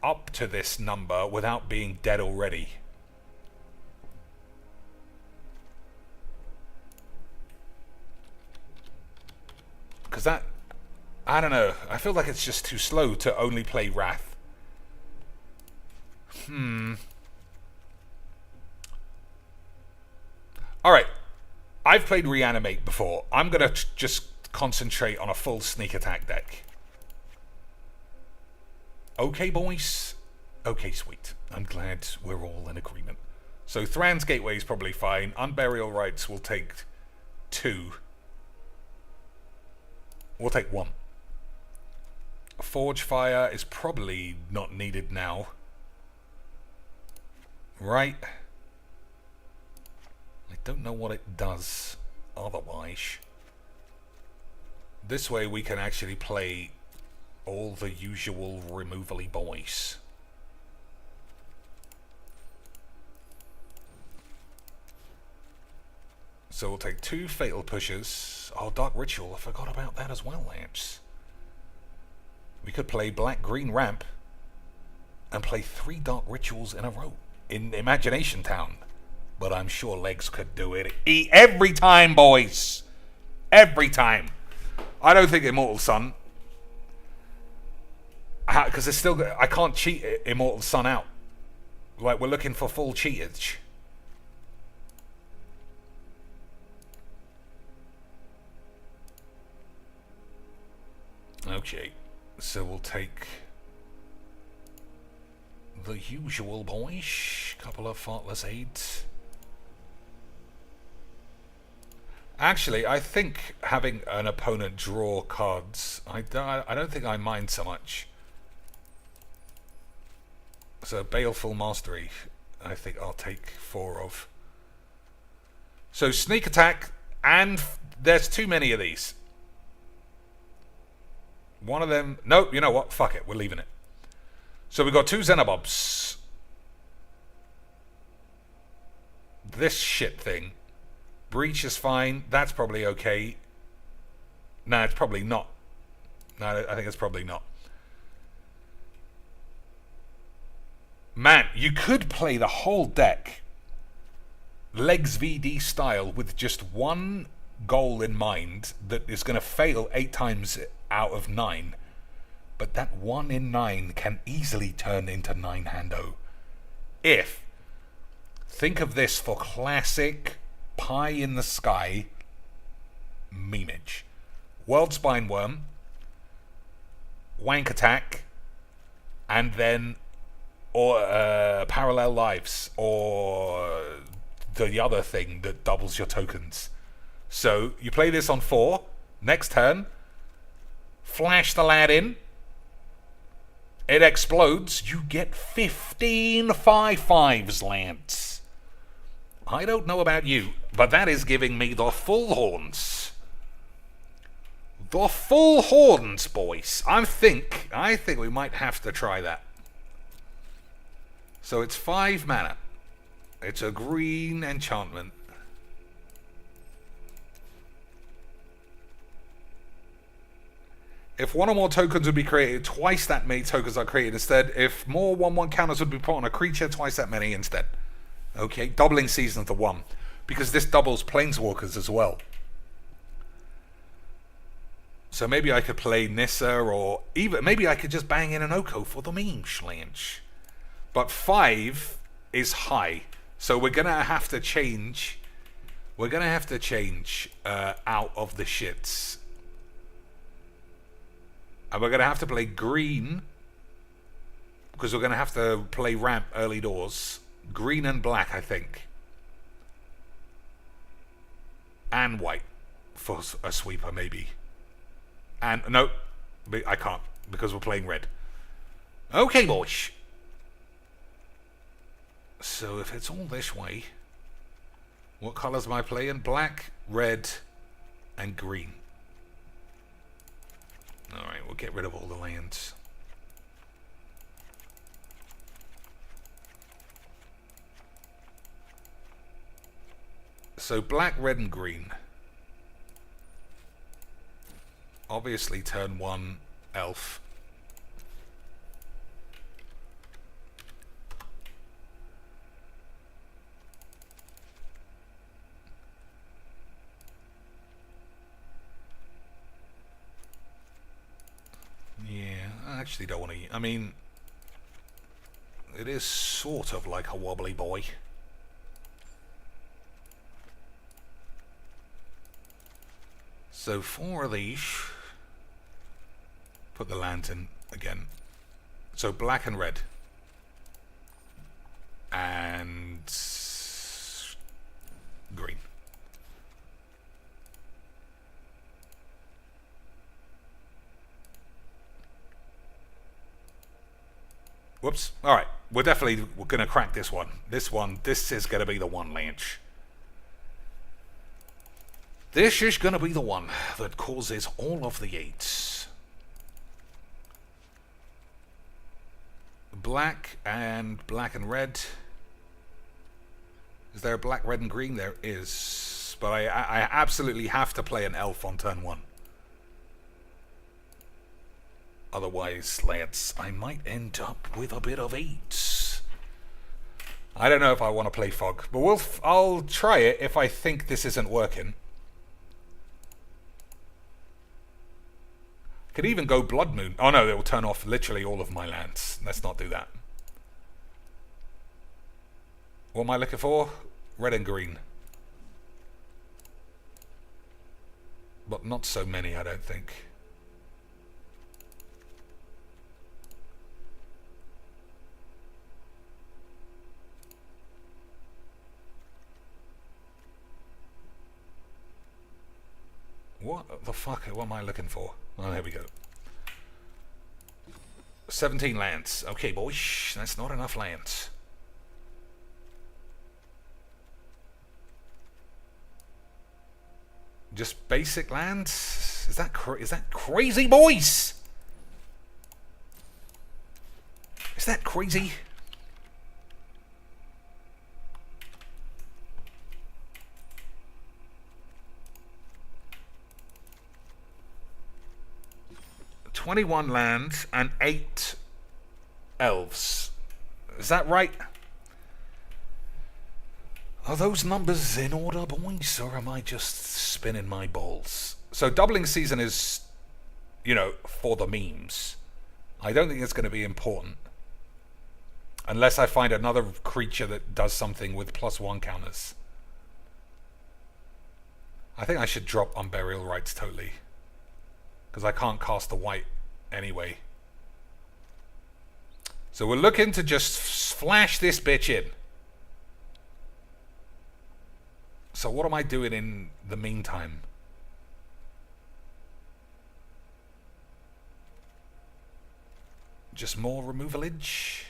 up to this number without being dead already? Because that... I don't know. I feel like it's just too slow to only play Wrath. Alright. I've played Reanimate before. I'm going to just concentrate on a full sneak attack deck. Okay, boys. Okay, sweet. I'm glad we're all in agreement. So Thran's Gateway is probably fine. Unburial Rites will take 2. We'll take 1. Forge Fire is probably not needed now. Right. I don't know what it does otherwise. This way we can actually play all the usual removal-y boys. So we'll take 2 Fatal Pushes. Oh, Dark Ritual. I forgot about that as well, lads. We could play Black-Green Ramp and play 3 Dark Rituals in a row in Imagination Town. But I'm sure Legs could do it every time, boys. Every time. I don't think Immortal Sun. Because it's still... I can't cheat Immortal Sun out. Like, we're looking for full cheatage. Okay. So we'll take the usual boys. Couple of Thoughtless Aids. Actually, I think having an opponent draw cards, I don't think I mind so much. So Baleful Mastery, I think I'll take 4 of. So Sneak Attack, and there's too many of these. One of them... Nope, you know what? Fuck it. We're leaving it. So we've got 2 Xenobobs. This shit thing. Breach is fine. That's probably okay. No, it's probably not. No, I think it's probably not. Man, you could play the whole deck Legs VD style with just one goal in mind that is going to fail 8 times out of 9, but that 1 in 9 can easily turn into 9-hando. If, think of this for classic pie in the sky memeage. World Spine Worm, Wank Attack, and then or Parallel Lives, or the other thing that doubles your tokens. So you play this on 4, next turn, flash the lad in, it explodes, you get 15 5/5s, lads. I don't know about you, but that is giving me the full horns. The full horns, boys. I think we might have to try that. So it's 5 mana. It's a green enchantment. If 1 or more tokens would be created, twice that many tokens are created instead. If more 1/1 counters would be put on a creature, twice that many instead. Okay, doubling season to 1. Because this doubles Planeswalkers as well. So maybe I could play Nissa, or even maybe I could just bang in an Oko for the meme schlange. But 5 is high. So we're going to have to change. We're going to have to change out of the shits. And we're going to have to play green because we're going to have to play ramp early doors. Green and black, I think. And white for a sweeper, maybe. And, no, I can't, because we're playing red. Okay, boys. So if it's all this way, what colours am I playing? Black, red, and green. Alright, we'll get rid of all the lands. So black, red, and green. Obviously turn 1, elf. Yeah, I actually don't want to... I mean, it is sort of like a wobbly boy. So 4 of these. Put the lantern again. So black and red. And green. Whoops. Alright. We're going to crack this one. This is going to be the one, Lynch. This is going to be the one that causes all of the 8s. Black and red. Is there a black, red, and green? There is. But I absolutely have to play an elf on turn 1. Otherwise, lads, I might end up with a bit of 8s. I don't know if I want to play fog, but I'll try it if I think this isn't working. Could even go Blood Moon. Oh no, it will turn off literally all of my lands. Let's not do that. What am I looking for? Red and green. But not so many, I don't think. What the fuck? What am I looking for? Oh, there we go. 17 lands. Okay, boys. That's not enough lands. Just basic lands? Is that crazy, boys? Is that crazy? $21 lands and 8 elves. Is that right? Are those numbers in order, boys, or am I just spinning my balls? So doubling season is, you know, for the memes. I don't think it's going to be important. Unless I find another creature that does something with +1 counters. I think I should drop Unburial Rites totally. Because I can't cast the white anyway. So we're looking to just flash this bitch in. So what am I doing in the meantime? Just more removalage?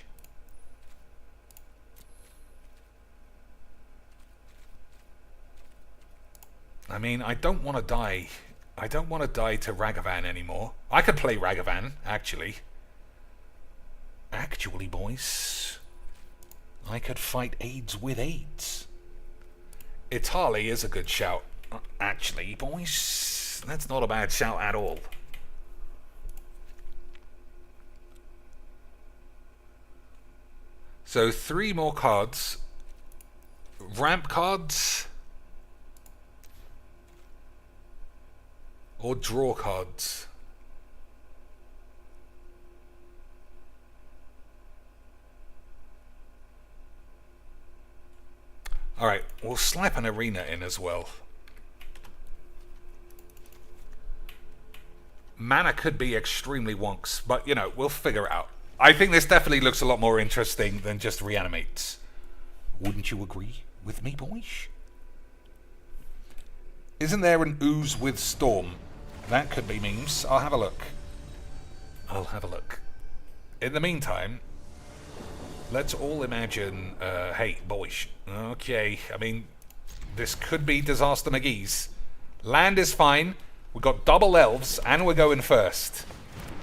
I mean, I don't want to die. I don't want to die to Ragavan anymore. I could play Ragavan, actually. Actually, boys. I could fight AIDS with AIDS. Itali is a good shout. Actually, boys. That's not a bad shout at all. So 3 more cards. Ramp cards. Or draw cards. Alright, we'll slap an arena in as well. Mana could be extremely wonks, but you know, we'll figure it out. I think this definitely looks a lot more interesting than just reanimates. Wouldn't you agree with me, boys? Isn't there an ooze with storm? That could be memes. I'll have a look. In the meantime, let's all imagine... hey, boys. Okay, I mean, this could be Disaster McGee's. Land is fine. We got double elves, and we're going first.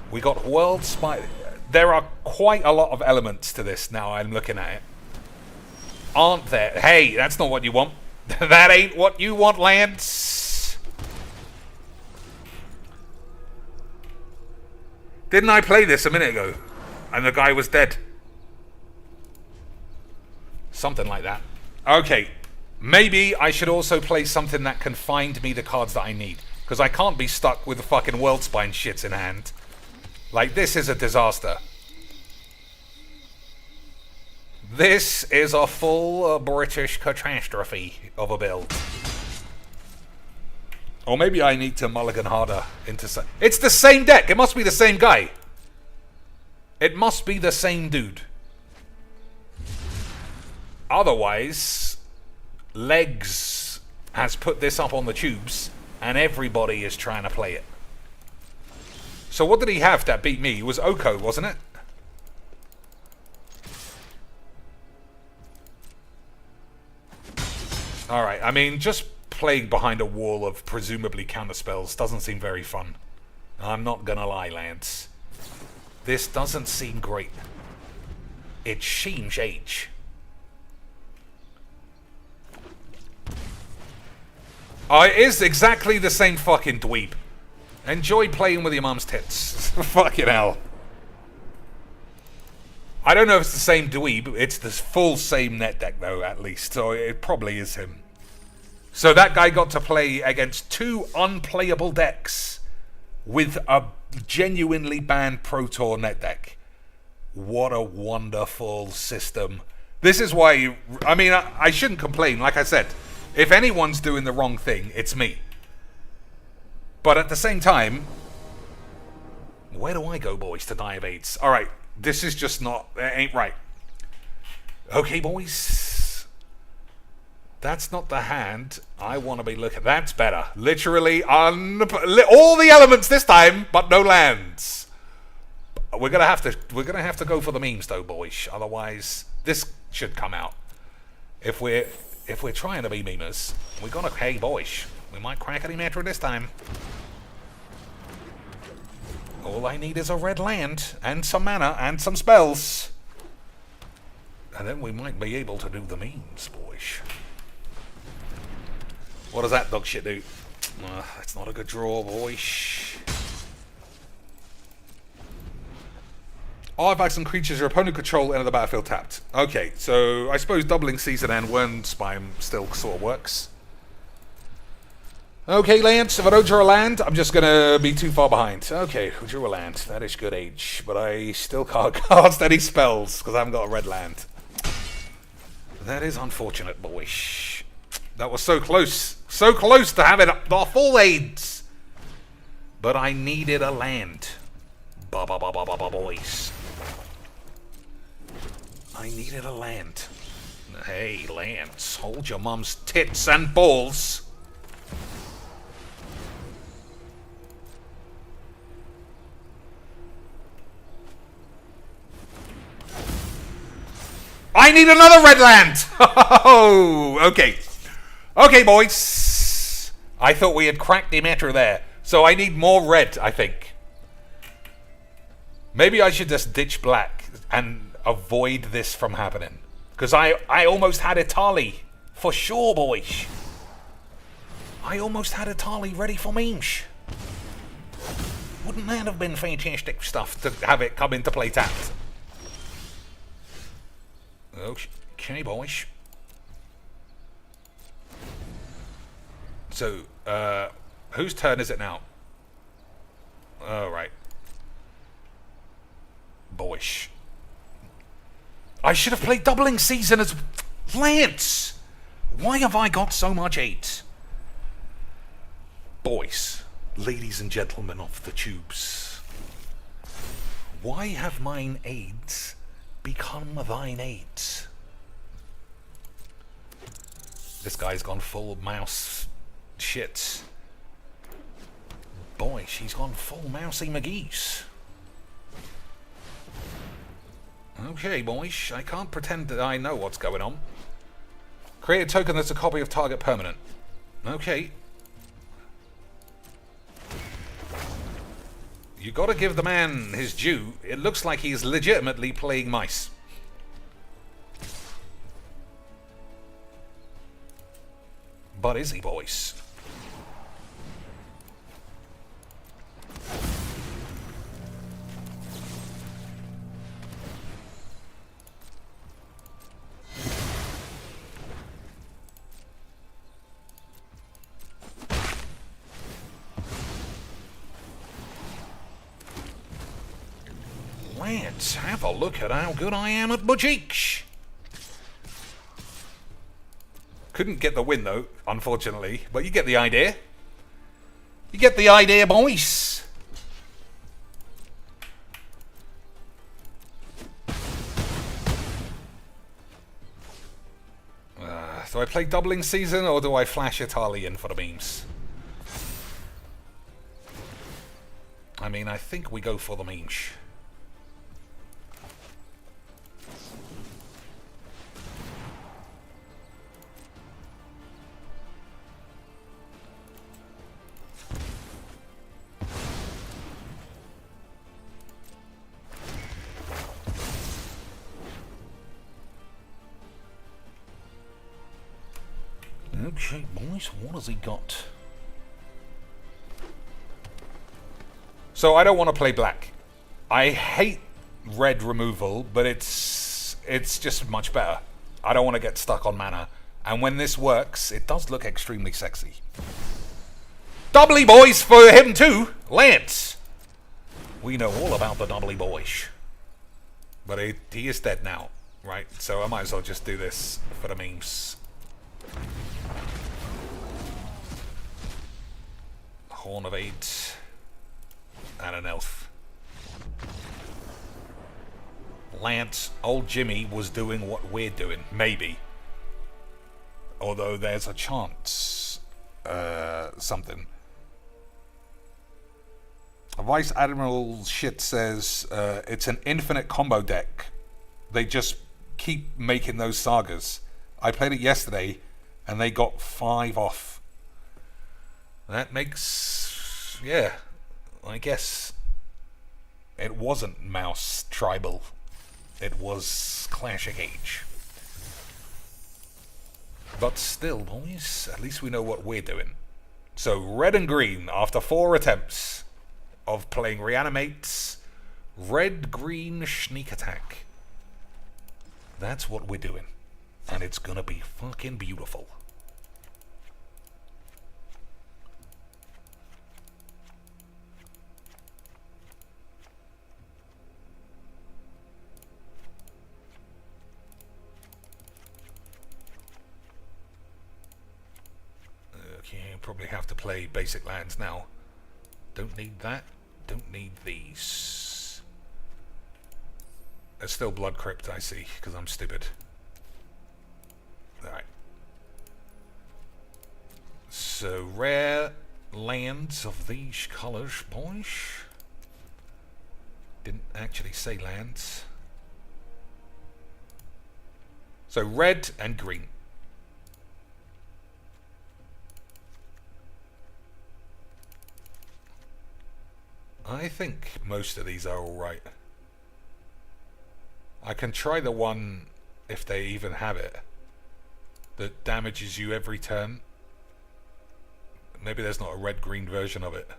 We got world spy. There are quite a lot of elements to this now. I'm looking at it. Aren't there? Hey, that's not what you want. That ain't what you want, Lance. Didn't I play this a minute ago? And the guy was dead. Something like that. Okay. Maybe I should also play something that can find me the cards that I need. Because I can't be stuck with the fucking world spine shits in hand. Like, this is a disaster. This is a full British catastrophe of a build. Or maybe I need to mulligan harder into... It's the same deck! It must be the same guy. It must be the same dude. Otherwise, Legs has put this up on the tubes, and everybody is trying to play it. So what did he have that beat me? It was Oko, wasn't it? Alright, I mean, just playing behind a wall of presumably counterspells doesn't seem very fun. I'm not gonna lie, Lance. This doesn't seem great. It seems age. Oh, it is exactly the same fucking dweeb. Enjoy playing with your mum's tits. Fucking hell. I don't know if it's the same dweeb. It's the full same net deck, though, at least. So it probably is him. So that guy got to play against two unplayable decks with a genuinely banned Pro Tour net deck. What a wonderful system. This is why... I mean, I shouldn't complain. Like I said, if anyone's doing the wrong thing, it's me. But at the same time, where do I go, boys, to die of AIDS? Alright, this is just not... It ain't right. Okay, boys. That's not the hand I want to be looking... That's better. Literally, all the elements this time, but no lands. We're gonna have to go for the memes, though, boys. Otherwise, this should come out. If we're trying to be memers, we're gonna... Hey, boys. We might crack any Metro this time. All I need is a red land, and some mana, and some spells. And then we might be able to do the memes, boys. What does that dog shit do? That's not a good draw, boys. Artifacts and creatures your opponent control enter the battlefield tapped. Okay, so I suppose doubling season and whun spine still sort of works. Okay, Lance, if I don't draw a land, I'm just going to be too far behind. Okay, we drew a land. That is good age. But I still can't cast any spells because I haven't got a red land. That is unfortunate, boys. That was so close. So close to having the full aids. But I needed a land. Boys. I needed a land. Hey, Lance, hold your mum's tits and balls. I need another red land! Oh, okay. Okay, boys. I thought we had cracked the Metro there. So I need more red, I think. Maybe I should just ditch black and avoid this from happening. Because I almost had Itali. For sure, boys. I almost had Itali ready for memes. Wouldn't that have been fantastic stuff to have it come into play tapped? Okay, boys. So, whose turn is it now? Alright. Boys. I should have played doubling season as... Lance! Why have I got so much 8? Boys, ladies and gentlemen of the tubes. Why have mine aids become thine aids? This guy's gone full mouse shit. Boy, she's gone full mousy McGee's. Okay, boys, I can't pretend that I know what's going on. Create a token that's a copy of target permanent. Okay. You gotta give the man his due. It looks like he's legitimately playing mice. But is he, boys? Let's have a look at how good I am at Magic. Couldn't get the win though, unfortunately, but you get the idea. You get the idea, boys. Do I play doubling season or do I flash Italian for the memes? I mean, I think we go for the memes. Okay, boys, what has he got? So I don't want to play black. I hate red removal, but it's just much better. I don't want to get stuck on mana. And when this works, it does look extremely sexy. Doubly boys for him too, Lance. We know all about the doubly boys. But he is dead now, right? So I might as well just do this for the memes. Horn of 8 and an elf. Lance, old Jimmy was doing what we're doing, maybe. Although there's a chance, something. Vice Admiral shit says it's an infinite combo deck. They just keep making those sagas. I played it yesterday and they got 5 off. That makes, yeah, I guess it wasn't Mouse Tribal. It was Classic Age. But still, boys, at least we know what we're doing. So, red and green, after 4 attempts of playing Reanimates, red-green sneak attack. That's what we're doing. And it's gonna be fucking beautiful. Okay, probably have to play basic lands now. Don't need that. Don't need these. There's still Blood Crypt, I see, because I'm stupid. Alright. So, rare lands of these colours, boys. Didn't actually say lands. So, red and green. I think most of these are alright. I can try the one, if they even have it, that damages you every turn. Maybe there's not a red-green version of it.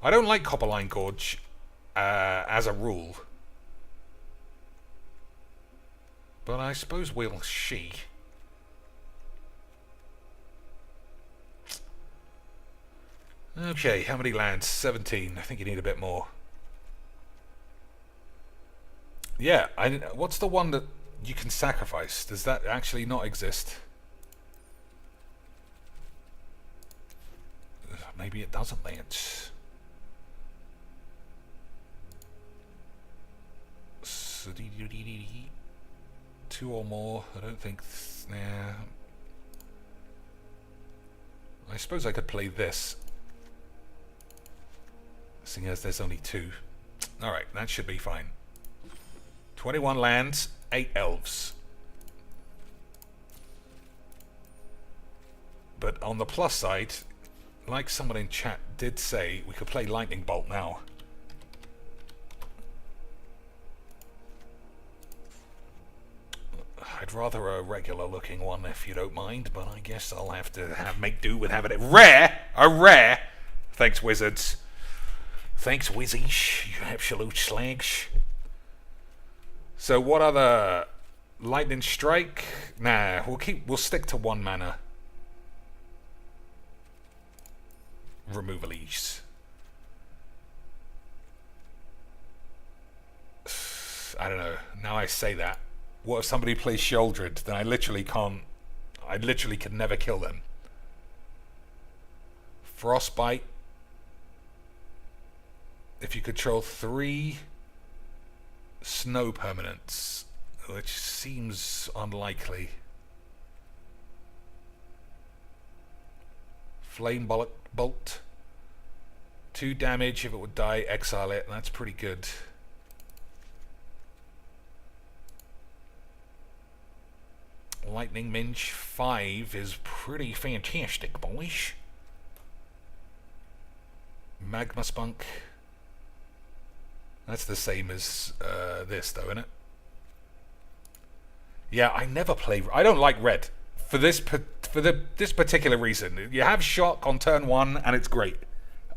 I don't like Copperline Gorge as a rule. But I suppose we'll see. Okay, how many lands? 17. I think you need a bit more. Yeah, what's the one that you can sacrifice? Does that actually not exist? maybe it doesn't land. So, two or more. I don't think. Nah. I suppose I could play this, seeing as there's only two. Alright, that should be fine. 21 lands, 8 elves. But on the plus side, like someone in chat did say, we could play Lightning Bolt now. I'd rather a regular looking one if you don't mind, but I guess I'll have to make do with having it rare. A rare. Thanks, wizards. Thanks, wizzies. You absolute slags. So what other lightning strike? Nah, we'll stick to 1 mana. Removal ease. I don't know. Now I say that. What if somebody plays Sheoldred? Then I literally can't. I literally could never kill them. Frostbite. If you control 3 snow permanents, which seems unlikely. Flame Bolt. 2 damage if it would die. Exile it. That's pretty good. Lightning Minge 5 is pretty fantastic, boys. Magma Spunk. That's the same as this, though, isn't it? Yeah, I never play. I don't like red for this this particular reason. You have shock on turn 1, and it's great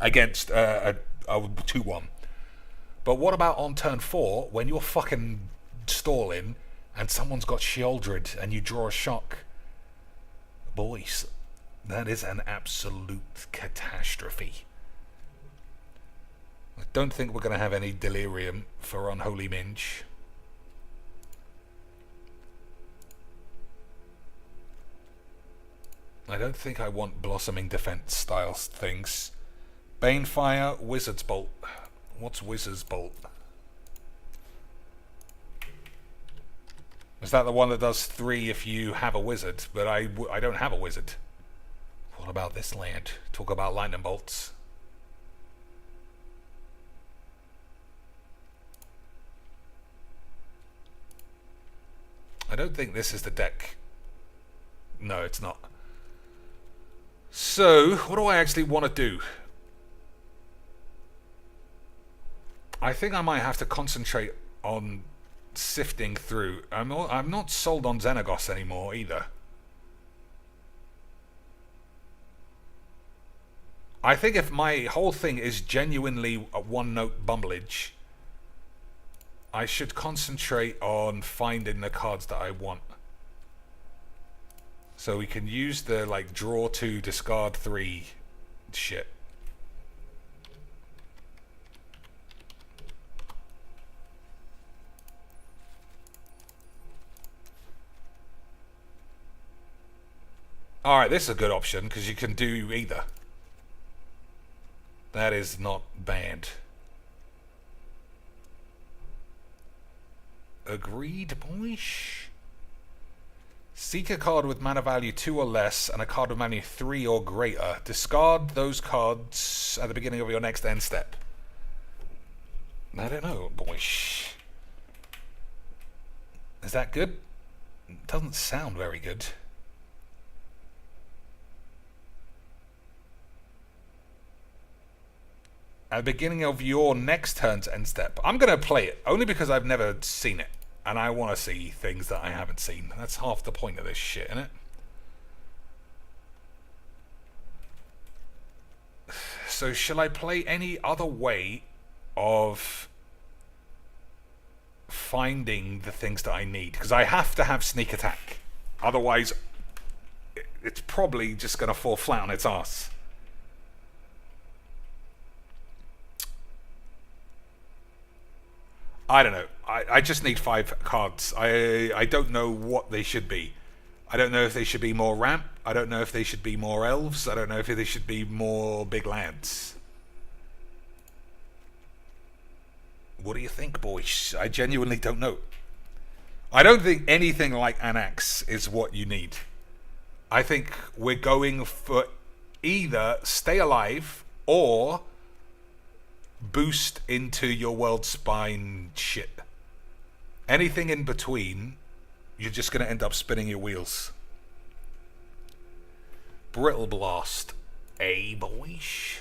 against a 2/1. But what about on turn 4 when you're fucking stalling? And someone's got Sheoldred and you draw a shock. Boys, that is an absolute catastrophe. I don't think we're going to have any delirium for Unholy Minge. I don't think I want Blossoming Defense style things. Banefire, Wizard's Bolt. What's Wizard's Bolt? Is that the one that does 3 if you have a wizard? But I don't have a wizard. What about this land? Talk about lightning bolts. I don't think this is the deck. No, it's not. So, what do I actually want to do? I think I might have to concentrate on sifting through. I'm not sold on Xenagos anymore either. I think if my whole thing is genuinely a one-note bumblage, I should concentrate on finding the cards that I want. So we can use the like draw 2, discard 3 shit. Alright, this is a good option, because you can do either. That is not bad. Agreed, boys? Seek a card with mana value 2 or less, and a card with mana 3 or greater. Discard those cards at the beginning of your next end step. I don't know, boys. Is that good? It doesn't sound very good. At the beginning of your next turn's end step. I'm going to play it, only because I've never seen it. And I want to see things that I haven't seen. That's half the point of this shit, isn't it? So, shall I play any other way of finding the things that I need? Because I have to have sneak attack. Otherwise, it's probably just going to fall flat on its ass. I don't know. I just need 5 cards. I don't know what they should be. I don't know if they should be more ramp. I don't know if they should be more elves. I don't know if they should be more big lands. What do you think, boys? I genuinely don't know. I don't think anything like Anax is what you need. I think we're going for either stay alive or boost into your world spine shit. Anything in between, you're just going to end up spinning your wheels. Brittle Blast. Boys.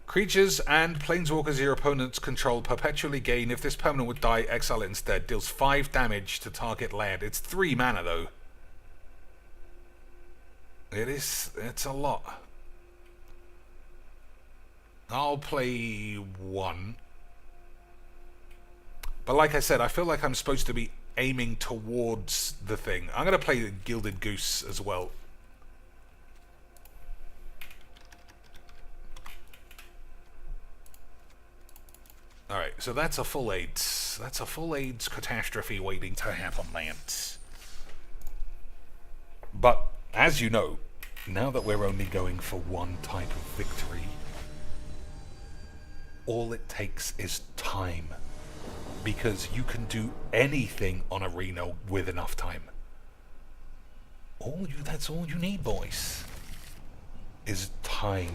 Creatures and planeswalkers your opponents control perpetually gain. If this permanent would die, exile it instead. Deals 5 damage to target land. It's 3 mana though. It's a lot. I'll play 1. But like I said, I feel like I'm supposed to be aiming towards the thing. I'm going to play the Gilded Goose as well. Alright, so that's a full AIDS. That's a full AIDS catastrophe waiting to happen, lads. But, as you know, now that we're only going for one type of victory, all it takes is time. Because you can do anything on Arena with enough time. That's all you need, boys. Is time.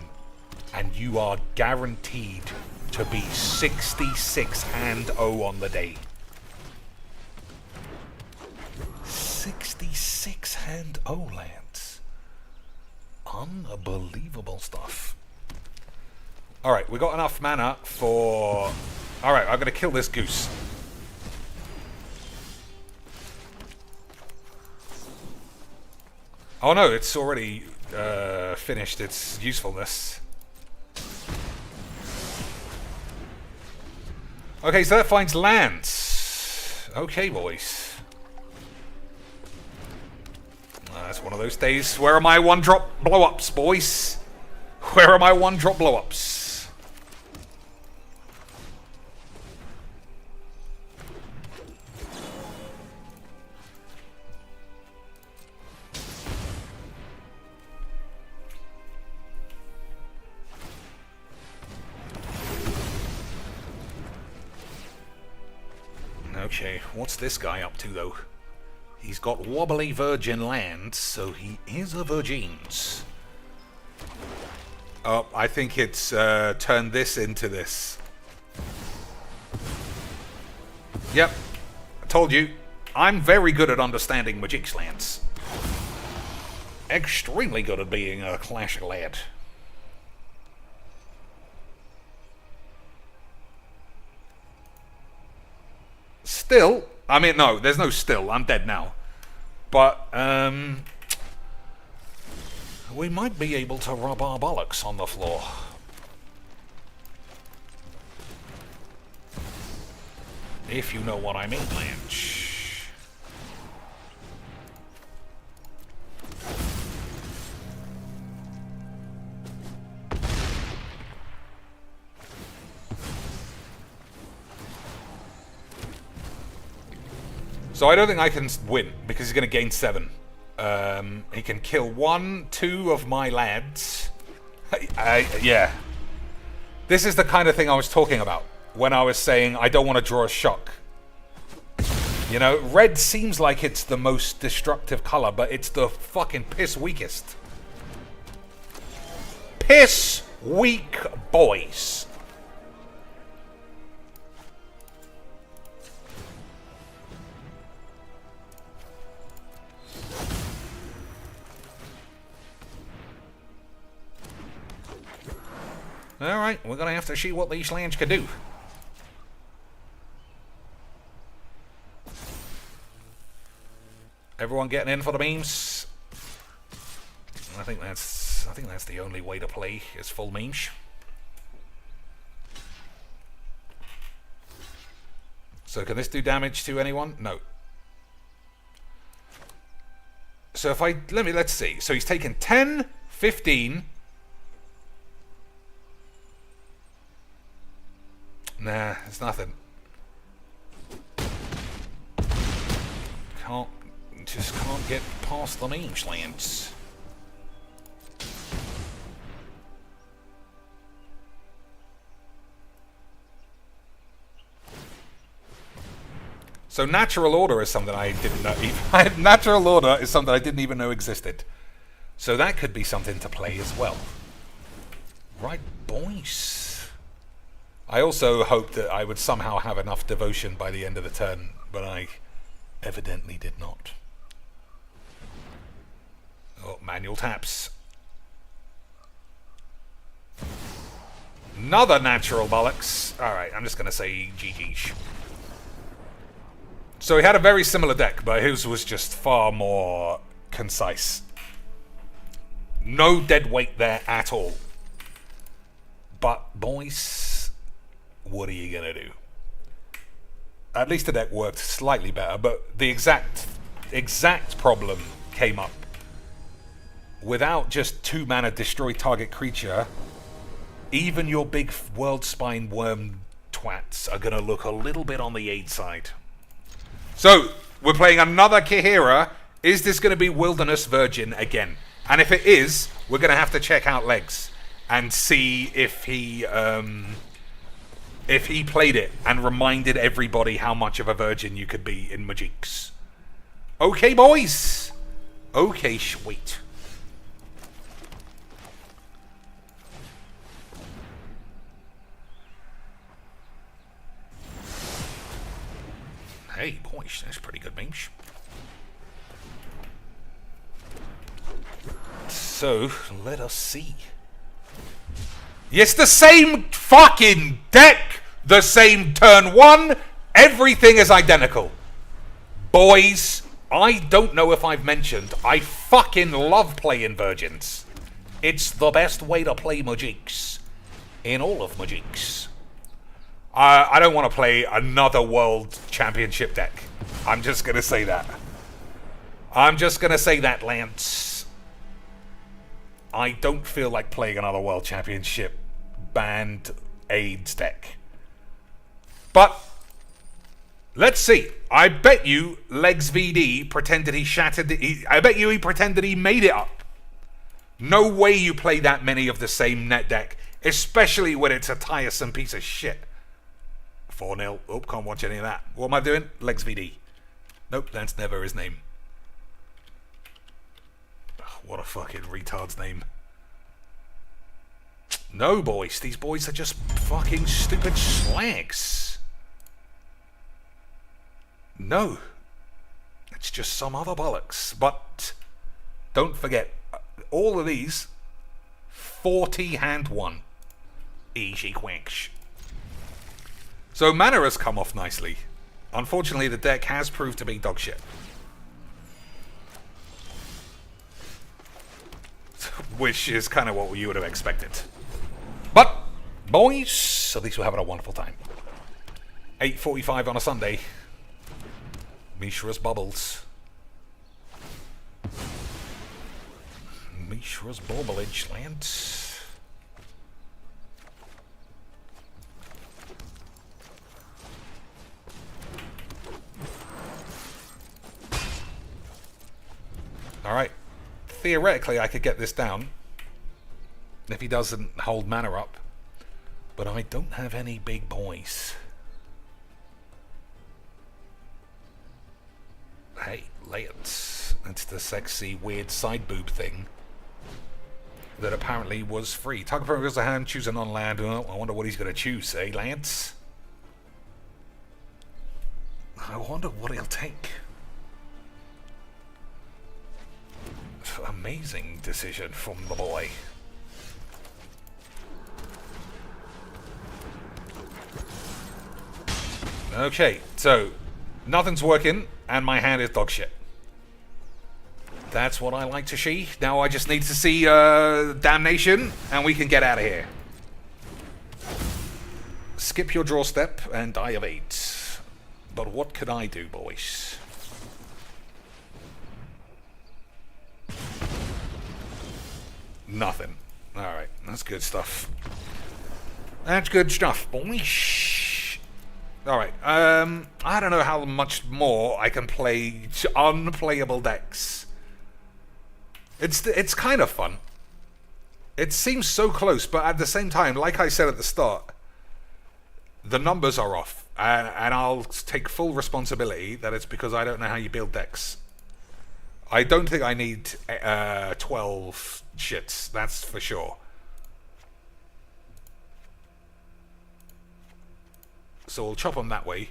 And you are guaranteed to be 66-0 on the day. 66-0, lads. Unbelievable stuff. Alright, we got enough mana for... Alright, I'm going to kill this goose. Oh no, it's already finished its usefulness. Okay, so that finds lands. Okay, boys. That's one of those days. Where are my 1-drop blow-ups, boys? Where are my 1-drop blow-ups? Okay, what's this guy up to, though? He's got wobbly virgin land, so he is a virgins. Oh, I think it's turned this into this. Yep, I told you. I'm very good at understanding Magic's lands. Extremely good at being a clash lad. Still, I mean, no, there's no still. I'm dead now. But, we might be able to rub our bollocks on the floor. If you know what I mean, Blanche. So I don't think I can win, because he's going to gain 7. He can kill 1, 2 of my lads. Yeah. This is the kind of thing I was talking about when I was saying I don't want to draw a shock. You know, red seems like it's the most destructive color, but it's the fucking piss weakest. Piss weak boys. Alright, we're going to have to see what these lands can do. Everyone getting in for the memes? I think that's the only way to play is full memes. So can this do damage to anyone? No. So if I let's see. So he's taken 10, 15. Nah, it's nothing. Just can't get past the mage lands. So natural order is something I didn't know. Natural order is something I didn't even know existed. So that could be something to play as well. Right, boys. I also hoped that I would somehow have enough devotion by the end of the turn, but I evidently did not. Oh, manual taps. Another natural bollocks. Alright, I'm just going to say GG's. So he had a very similar deck, but his was just far more concise. No dead weight there at all. But, boys, what are you going to do? At least the deck worked slightly better, but the exact problem came up. Without just 2 mana destroy target creature, even your big world spine worm twats are going to look a little bit on the aid side. So, we're playing another Kihira. Is this going to be Wilderness Virgin again? And if it is, we're going to have to check out Legs and see if he played it and reminded everybody how much of a virgin you could be in Magicks. Okay, boys. Okay, sweet. Hey, boys, that's pretty good memes. So, let us see. Yes, the same fucking deck! The same turn 1! Everything is identical. Boys, I don't know if I've mentioned, I fucking love playing Virgins. It's the best way to play Magicks. In all of Magicks. I don't want to play another World Championship deck. I'm just going to say that. I'm just going to say that, Lance. I don't feel like playing another World Championship banned AIDS deck. But, let's see. I bet you Legs VD pretended he shattered the... I bet you he pretended he made it up. No way you play that many of the same net deck. Especially when it's a tiresome piece of shit. 4-0. Oh, can't watch any of that. What am I doing? Legs VD. Nope, that's never his name. Ugh, what a fucking retard's name. No, boys. These boys are just fucking stupid slags. No. It's just some other bollocks. But don't forget, all of these, 40 hand 1. Easy quacks. So mana has come off nicely. Unfortunately, the deck has proved to be dog shit. Which is kind of what you would have expected. But, boys, at least we're having a wonderful time. 8:45 on a Sunday. Mishra's bubbles. Mishra's baublage, Lance. Alright. Theoretically, I could get this down. If he doesn't hold mana up. But I don't have any big boys. Hey, Lance. That's the sexy, weird side boob thing. That apparently was free. Target opponent goes to hand, choose a non-land. Oh, I wonder what he's going to choose, eh, Lance? I wonder what he'll take. Amazing decision from the boy. Okay, so nothing's working, and my hand is dog shit. That's what I like to see. Now I just need to see Damnation, and we can get out of here. Skip your draw step and die of 8. But what could I do, boys? Nothing. Alright, that's good stuff. That's good stuff, boys. Alright, I don't know how much more I can play unplayable decks. It's kind of fun. It seems so close, but at the same time, like I said at the start, the numbers are off. And I'll take full responsibility that it's because I don't know how you build decks. I don't think I need 12 shits, that's for sure. So we'll chop them that way.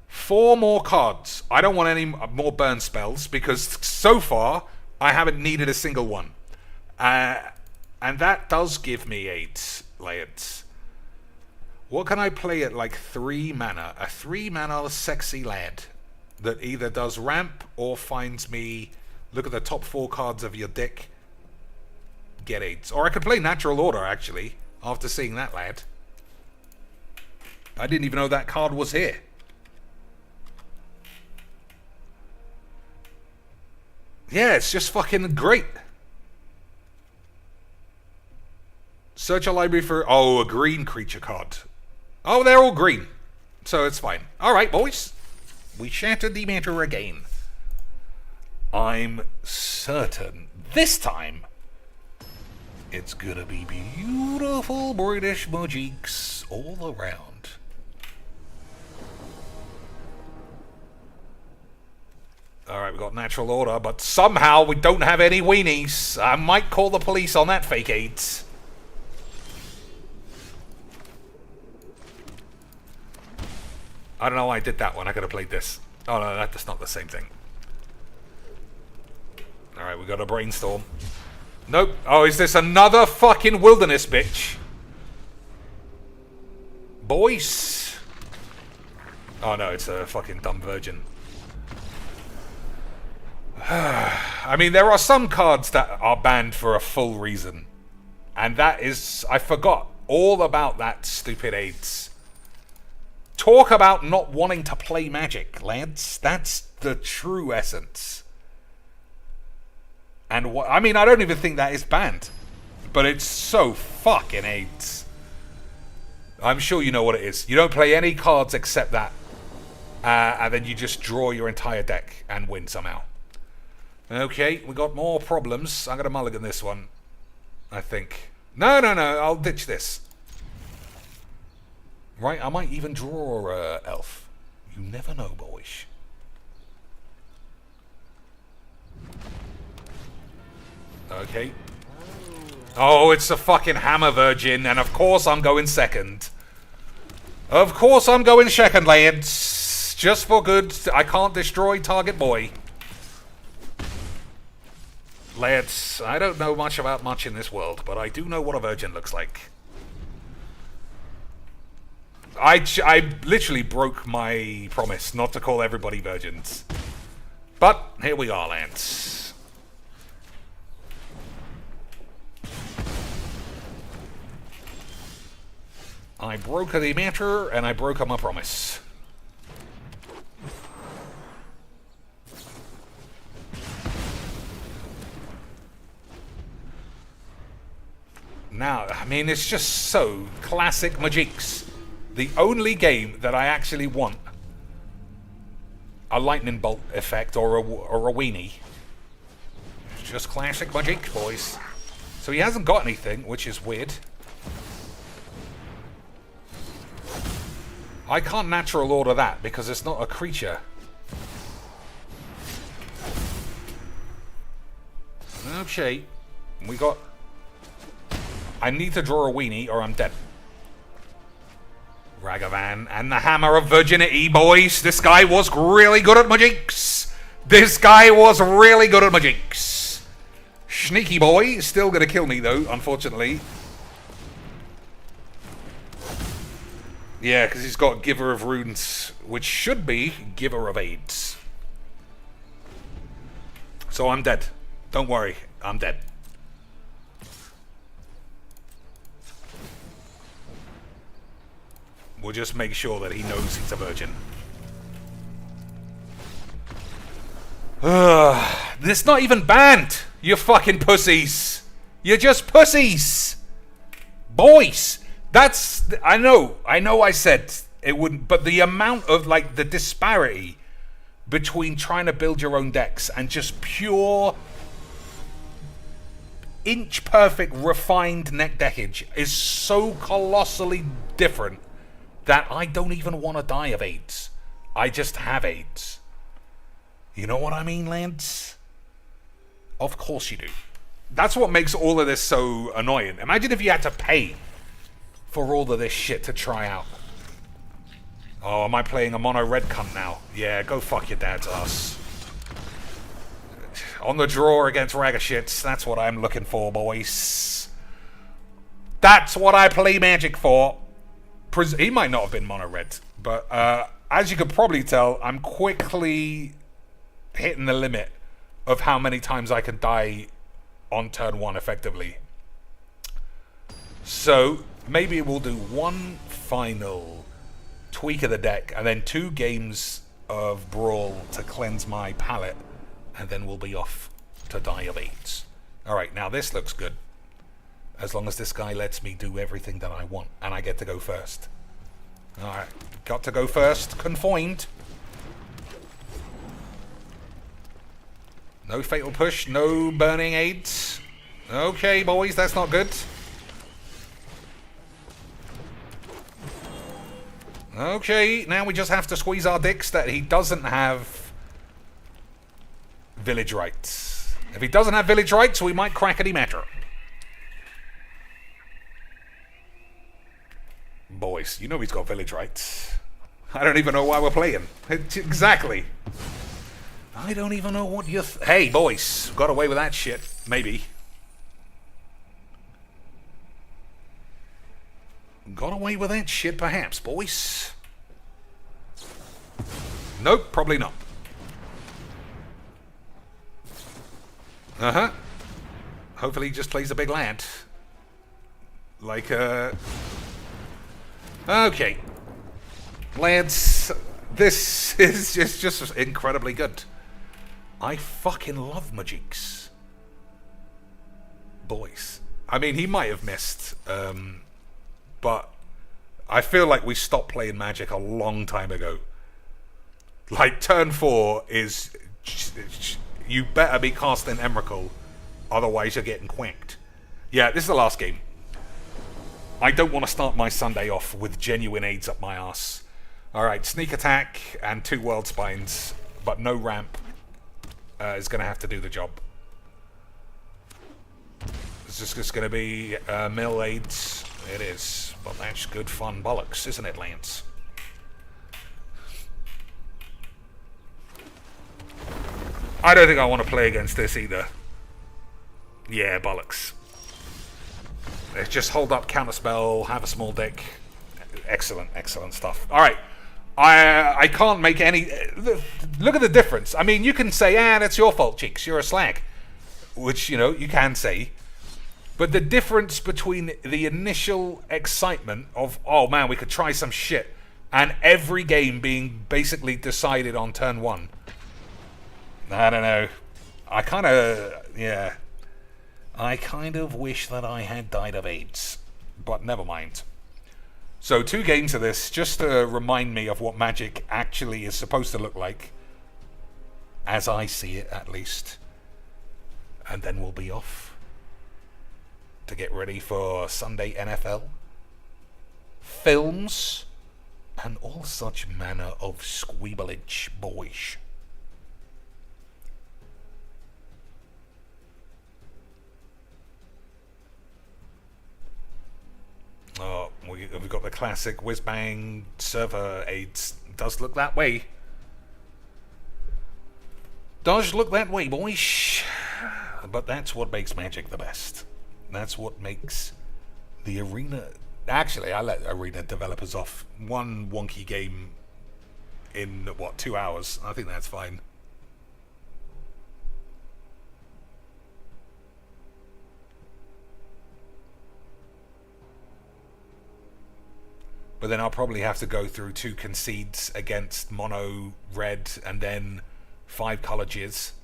4 more cards. I don't want any more burn spells because so far I haven't needed a single one. And that does give me 8 layers. What can I play at like 3 mana? A 3 mana sexy lad that either does ramp or finds me, look at the top 4 cards of your deck, get 8. Or I could play natural order actually, after seeing that lad. I didn't even know that card was here. Yeah, it's just fucking great. Search a library for... Oh, a green creature card. Oh, they're all green. So it's fine. Alright, boys. We shattered the matter again. I'm certain this time it's gonna be beautiful British magics all around. Alright, we got natural order, but somehow we don't have any weenies. I might call the police on that, fake aids. I don't know why I did that one. I could have played this. Oh no, that's not the same thing. Alright, we got a brainstorm. Nope. Oh, is this another fucking wilderness bitch? Boys. Oh no, it's a fucking dumb virgin. I mean, there are some cards that are banned for a full reason. And that is... I forgot all about that stupid AIDS. Talk about not wanting to play Magic, lads. That's the true essence. And what... I mean, I don't even think that is banned. But it's so fucking AIDS. I'm sure you know what it is. You don't play any cards except that. And then you just draw your entire deck and win somehow. Okay, we got more problems. I'm going to mulligan this one, I think. No, I'll ditch this. Right, I might even draw Elf. You never know, boys. Okay. Oh, it's a fucking Hammer Virgin, and of course I'm going second. Of course I'm going second, lads. Just for good, I can't destroy target boy. Lads, I don't know much about much in this world, but I do know what a virgin looks like. I literally broke my promise not to call everybody virgins. But here we are, lads. I broke the matter, and I broke my promise. Now, I mean, it's just so classic Magics. The only game that I actually want a lightning bolt effect or a weenie. It's just classic Magic, boys. So he hasn't got anything, which is weird. I can't natural order that because it's not a creature. Okay, we got... I need to draw a weenie or I'm dead. Ragavan and the Hammer of Virginity, boys. This guy was really good at Magics. This guy was really good at Magics. Sneaky boy. Still going to kill me, though, unfortunately. Yeah, because he's got Giver of Runes, which should be Giver of Aids. So I'm dead. Don't worry, I'm dead. We'll just make sure that he knows he's a virgin. It's not even banned, you fucking pussies. You're just pussies. Boys, that's... I know I said It wouldn't. But the amount of, like, the disparity between trying to build your own decks and just pure inch perfect refined neck deckage is so colossally different that I don't even want to die of AIDS. I just have AIDS. You know what I mean, lads? Of course you do. That's what makes all of this so annoying. Imagine if you had to pay for all of this shit to try out. Oh, am I playing a mono red cunt now? Yeah, go fuck your dad's ass. On the draw against Ragashits, that's what I'm looking for, boys. That's what I play Magic for. He might not have been mono red, but as you could probably tell, I'm quickly hitting the limit of how many times I can die on turn 1 effectively. So maybe we'll do one final tweak of the deck and then 2 games of Brawl to cleanse my palate, and then we'll be off to die of AIDS. Alright, now this looks good. As long as this guy lets me do everything that I want, and I get to go first. Alright, got to go first. Confined. No fatal push, no burning aids. Okay, boys, that's not good. Okay, now we just have to squeeze our dicks that he doesn't have village rights. If he doesn't have village rights, we might crackety matter. Boys, you know he's got village rights. I don't even know why we're playing. Exactly. I don't even know what you... Hey, boys, got away with that shit. Maybe. Got away with that shit, perhaps, boys. Nope, probably not. Uh-huh. Hopefully he just plays a big lad. Like, Okay. Lads, this is just incredibly good. I fucking love Magics. Boys. I mean, he might have missed, but I feel like we stopped playing Magic a long time ago. Like, turn 4 is... You better be casting Emrakul, otherwise you're getting quacked. Yeah, this is the last game. I don't want to start my Sunday off with genuine AIDS up my ass. Alright, sneak attack and 2 world spines, but no ramp is going to have to do the job. It's just going to be mill aids. It is, but that's good fun bollocks, isn't it, Lance? I don't think I want to play against this either. Yeah, bollocks. Let's just hold up, counterspell, have a small deck. Excellent, excellent stuff. Alright. I can't make any... Look at the difference. I mean, you can say, that's your fault, Cheeks. You're a slag. Which, you know, you can say. But the difference between the initial excitement of, oh man, we could try some shit, and every game being basically decided on turn 1. I don't know. I kind of wish that I had died of AIDS. But never mind. So 2 games of this, just to remind me of what Magic actually is supposed to look like. As I see it, at least. And then we'll be off to get ready for Sunday NFL, films, and all such manner of squeebleage, boys. Oh, we've got the classic whiz-bang server aids. Does look that way. Does look that way, boys. But that's what makes Magic the best. That's what makes the arena... Actually, I let arena developers off. One wonky game in, 2 hours? I think that's fine. But then I'll probably have to go through 2 concedes against mono red and then 5 colleges.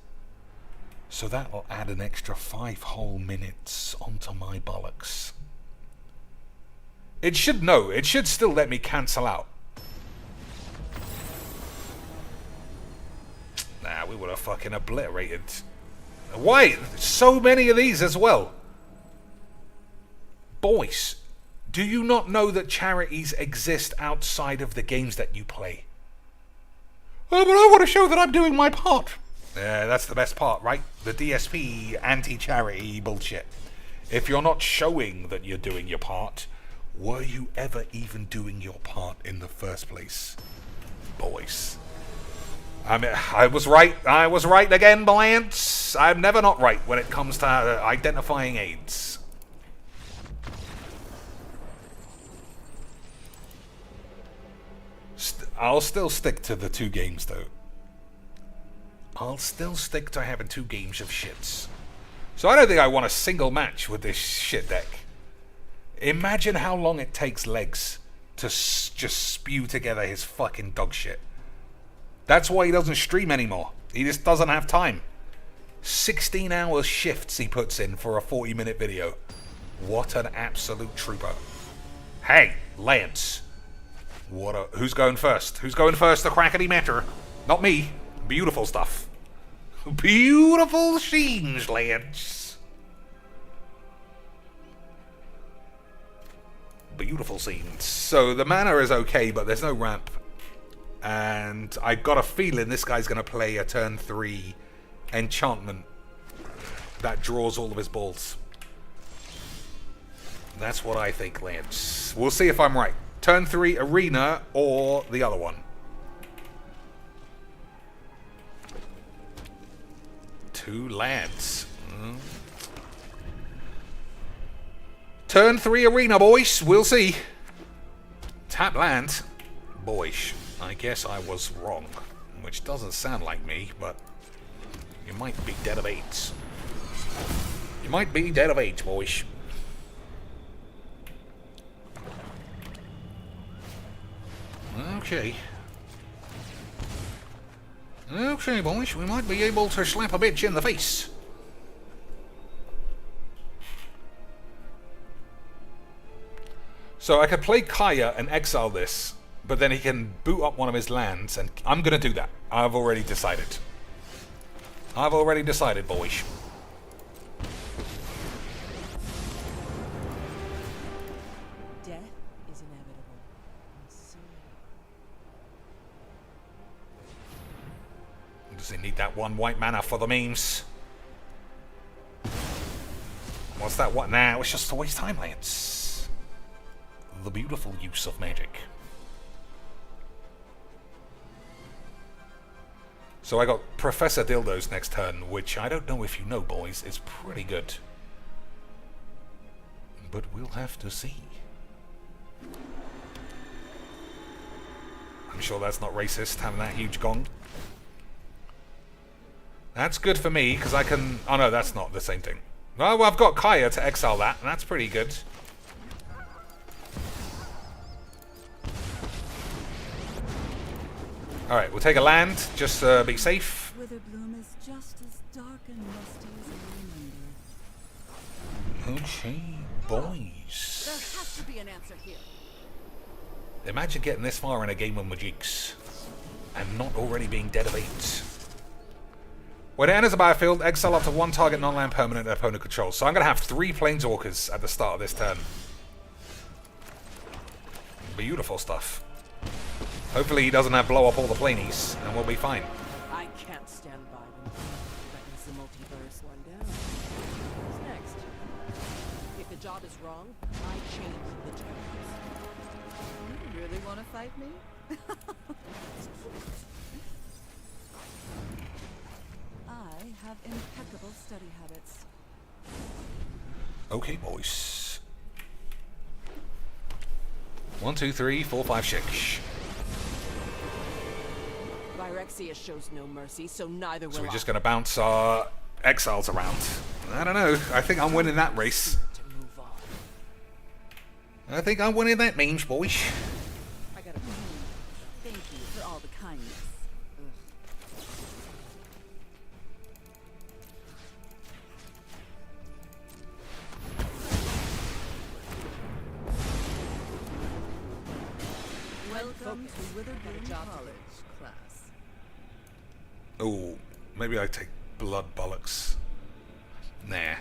So that will add an extra 5 whole minutes onto my bollocks. It should still let me cancel out. that, we would have fucking obliterated. Why? So many of these as well. Boys, do you not know that charities exist outside of the games that you play? Oh, but I want to show that I'm doing my part. Yeah, that's the best part, right? The DSP anti-charity bullshit. If you're not showing that you're doing your part, were you ever even doing your part in the first place? Boys. I mean, I was right. I was right again, Blanche. I'm never not right when it comes to identifying AIDS. I'll still stick to the 2 games, though. I'll still stick to having 2 games of shits. So I don't think I want a single match with this shit deck. Imagine how long it takes Legs to just spew together his fucking dog shit. That's why he doesn't stream anymore. He just doesn't have time. 16-hour shifts he puts in for a 40-minute video. What an absolute trooper. Hey, Lance. Who's going first? Who's going first? The crackety matter. Not me. Beautiful stuff. Beautiful scenes, Lance. Beautiful scenes. So the mana is okay, but there's no ramp. And I got a feeling this guy's going to play a turn 3 enchantment that draws all of his balls. That's what I think, Lance. We'll see if I'm right. Turn 3 arena or the other one. 2 lands. Turn 3 arena, boys. We'll see. Tap land. Boys. I guess I was wrong. Which doesn't sound like me, but you might be dead of AIDS. You might be dead of AIDS, boys. Okay. Okay, boys, we might be able to slap a bitch in the face. So I could play Kaya and exile this, but then he can boot up one of his lands, and I'm going to do that. I've already decided. I've already decided, boys. Death is inevitable. Does he need that 1 white mana for the memes? What's that? What? Nah, it's just a waste time, Lance. The beautiful use of magic. So I got Professor Dildo's next turn, which I don't know if you know, boys, is pretty good. But we'll have to see. I'm sure that's not racist, having that huge gong. That's good for me, because I can... Oh no, that's not the same thing. Well, I've got Kaya to exile that, and that's pretty good. Alright, we'll take a land, just be safe. Witherbloom is just as dark and musty as a remember. Okay, boys. There has to be an answer here. Imagine getting this far in a game of Magics and not already being dead of AIDS. When it enters the battlefield, exile up to 1 target non-land permanent opponent controls. So I'm going to have 3 Planeswalkers at the start of this turn. Beautiful stuff. Hopefully he doesn't have blow up all the planies, and we'll be fine. I can't stand by when threatens the multiverse one down. What's next? If the job is wrong, I change the terms. You really want to fight me? I have impeccable study habits. Okay, boys. 1, 2, 3, 4, 5, 6. Phyrexia shows no mercy, so neither will So we're I. just going to bounce our exiles around. I don't know. I think I'm winning that race. To move on. I think I'm winning that memes, boys. I gotta go. Thank you for all the kindness. Welcome to Witherbloom College, class. Oh, Maybe I take blood bollocks. Nah.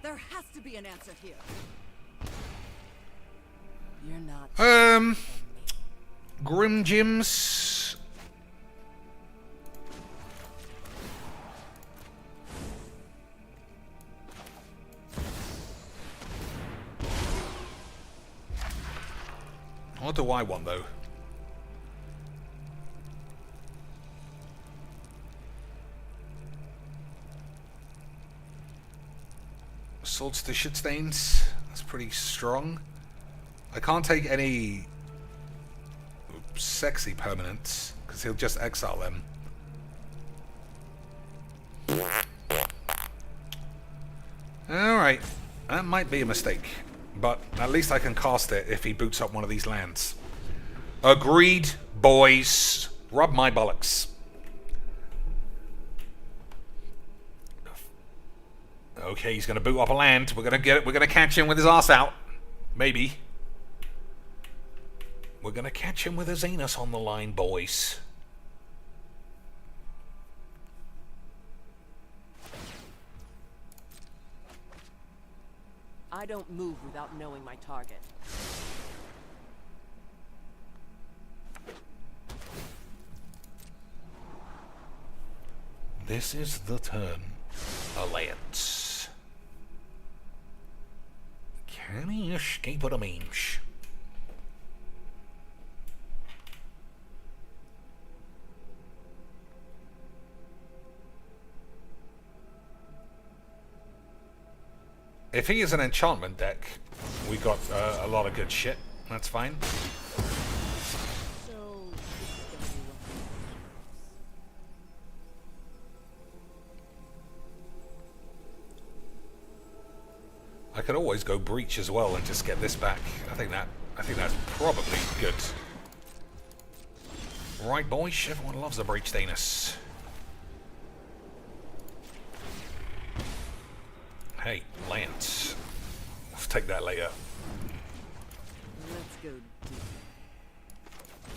There has to be an answer here. You're not. Grim Gyms. What do I want though? Swords to shit stains. That's pretty strong. I can't take any sexy permanents because he'll just exile them. Alright, that might be a mistake, but at least I can cast it if he boots up one of these lands. Agreed, boys. Rub my bollocks. Okay, he's going to boot up a land. We're going to get it. We're going to catch him with his ass out. Maybe. We're going to catch him with his anus on the line, boys. I don't move without knowing my target. This is the turn. Alliance. Can he escape with a means? If he is an enchantment deck, we got a lot of good shit. That's fine. So this is gonna be I could always go breach as well and just get this back. I think that's probably good. Right, boys. Everyone loves a breach Danish. Hey, Lance. We'll take that later. Let's go deep.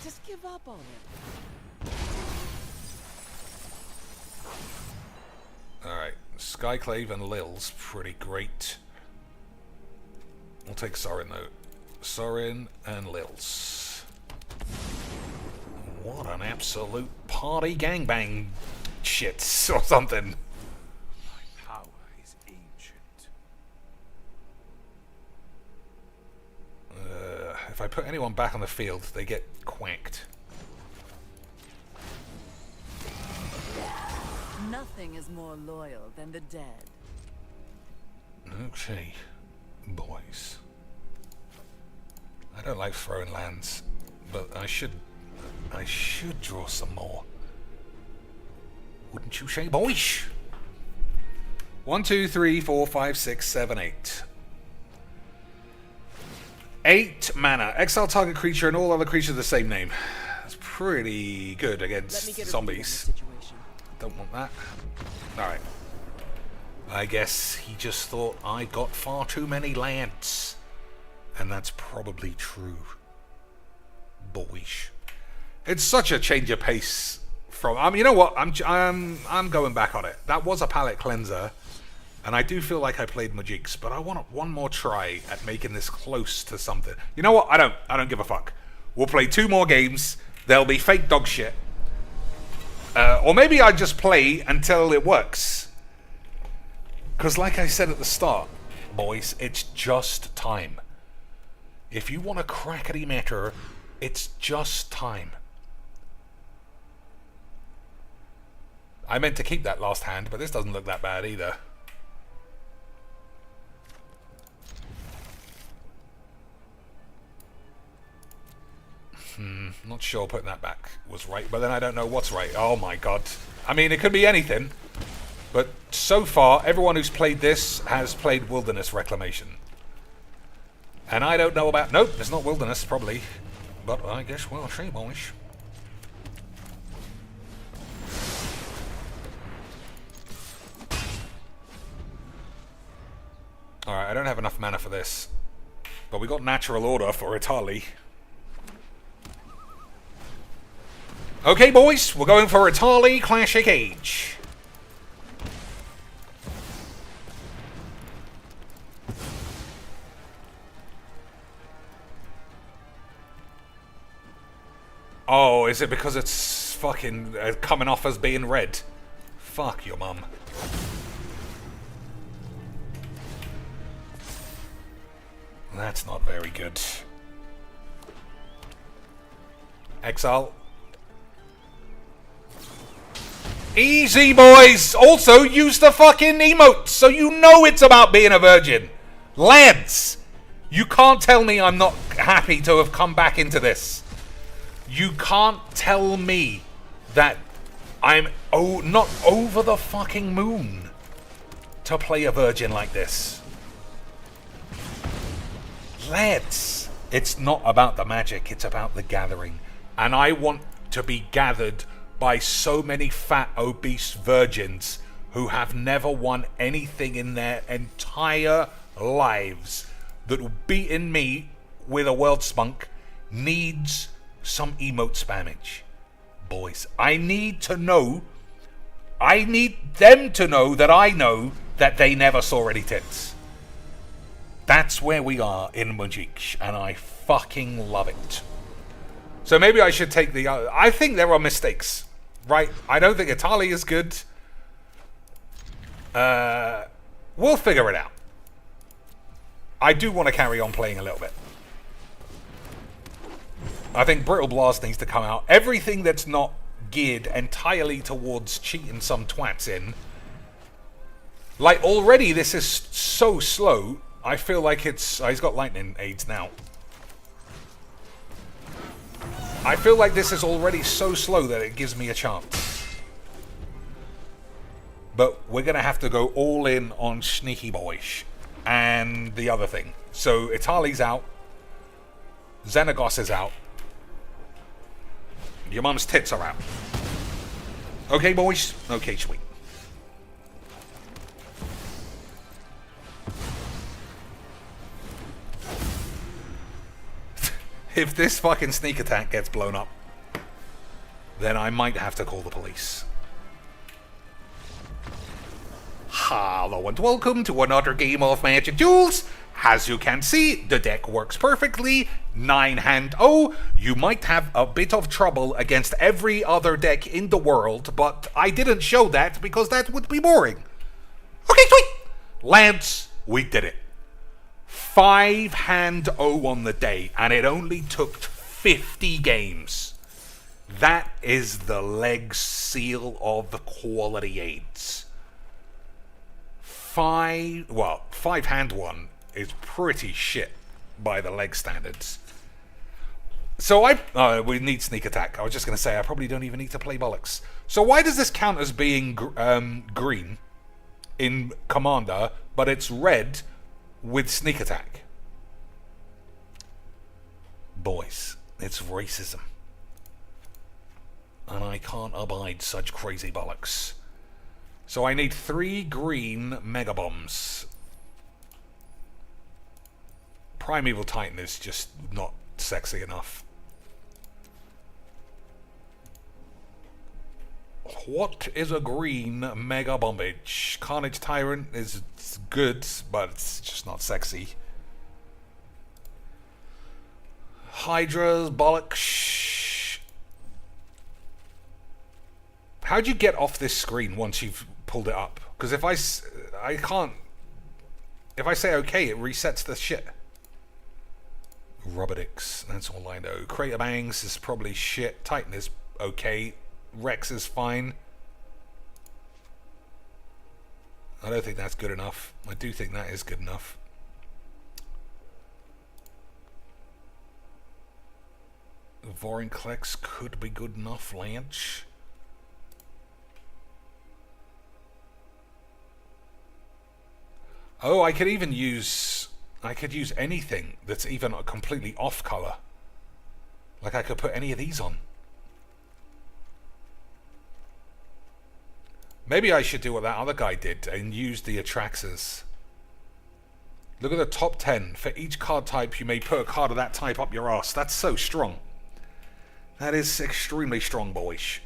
Just give up on it. Alright, Skyclave and Lil's pretty great. We'll take Sorin though. Sorin and Lil's. What an absolute party gangbang shit or something. My power is ancient. If I put anyone back on the field, they get quacked. Nothing is more loyal than the dead. Okay, boys. I don't like throwing lands, but I should draw some more. Wouldn't you say, boys? 1, 2, 3, 4, 5, 6, 7, 8. 8 mana. Exile target creature and all other creatures of the same name. That's pretty good Let me against get a read on the zombies. situation. Don't want that. Alright. I guess he just thought I got far too many lands. And that's probably true. Boys. It's such a change of pace from... you know what? I'm going back on it. That was a palate cleanser. And I do feel like I played Magiques, but I want one more try at making this close to something. You know what? I don't give a fuck. We'll play 2 more games. They'll be fake dog shit. Or maybe I just play until it works. Because like I said at the start, boys, it's just time. If you want a crackety matter, it's just time. I meant to keep that last hand, but this doesn't look that bad either. Not sure putting that back was right, but then I don't know what's right. Oh my god. I mean, it could be anything. But so far, everyone who's played this has played Wilderness Reclamation. And I don't know about... Nope, it's not Wilderness, probably. But I guess we'll see, boys. Alright, I don't have enough mana for this. But we got Natural Order for Itali. Okay, boys, we're going for Atali Classic Age. Oh, is it because it's fucking coming off as being red? Fuck your mum. That's not very good. Exile. Easy, boys! Also, use the fucking emotes so you know it's about being a virgin. Lads! You can't tell me I'm not happy to have come back into this. You can't tell me that I'm not over the fucking moon to play a virgin like this. Lads, it's not about the magic, it's about the gathering. And I want to be gathered by so many fat, obese virgins who have never won anything in their entire lives that will beating me with a world spunk needs some emote spammage. Boys, I need them to know that I know that they never saw any tits. That's where we are in Magic, and I fucking love it. So maybe I should take the... I think there are mistakes, right? I don't think Atali is good. We'll figure it out. I do want to carry on playing a little bit. I think Brittle Blast needs to come out. Everything that's not geared entirely towards cheating some twats in. Like, already this is so slow... I feel like it's... he's got lightning aids now. I feel like this is already so slow that it gives me a chance. But we're going to have to go all in on Sneaky Boyish and the other thing. So Itali's out. Xenagos is out. Your mum's tits are out. Okay, boys? Okay, sweet. If this fucking sneak attack gets blown up, then I might have to call the police. Hello and welcome to another game of Magic Duels. As you can see, the deck works perfectly. 9-hand O. You might have a bit of trouble against every other deck in the world, but I didn't show that because that would be boring. Okay, sweet. Lads, we did it. 5-hand O on the day, and it only took 50 games. That is the leg seal of the quality aids. 5-hand one is pretty shit by the leg standards. So we need sneak attack. I was just going to say I probably don't even need to play bollocks. So why does this count as being green in Commander, but it's red with sneak attack? Boys, it's racism. And I can't abide such crazy bollocks. So I need 3 green Mega Bombs. Primeval Titan is just not sexy enough. What is a green Mega Bombage? Carnage Tyrant is good, but it's just not sexy. Hydra's bollocks. How'd you get off this screen once you've pulled it up? Because if I can't... If I say okay, it resets the shit. Robotix, that's all I know. Crater Bangs is probably shit. Titan is okay. Rex is fine. I don't think that's good enough. I do think that is good enough. Vorinclex could be good enough. Lance. Oh, I could even use... I could use anything that's even completely off color. Like I could put any of these on. Maybe I should do what that other guy did and use the Atraxas. Look at the top 10. For each card type, you may put a card of that type up your ass. That's so strong. That is extremely strong, boys.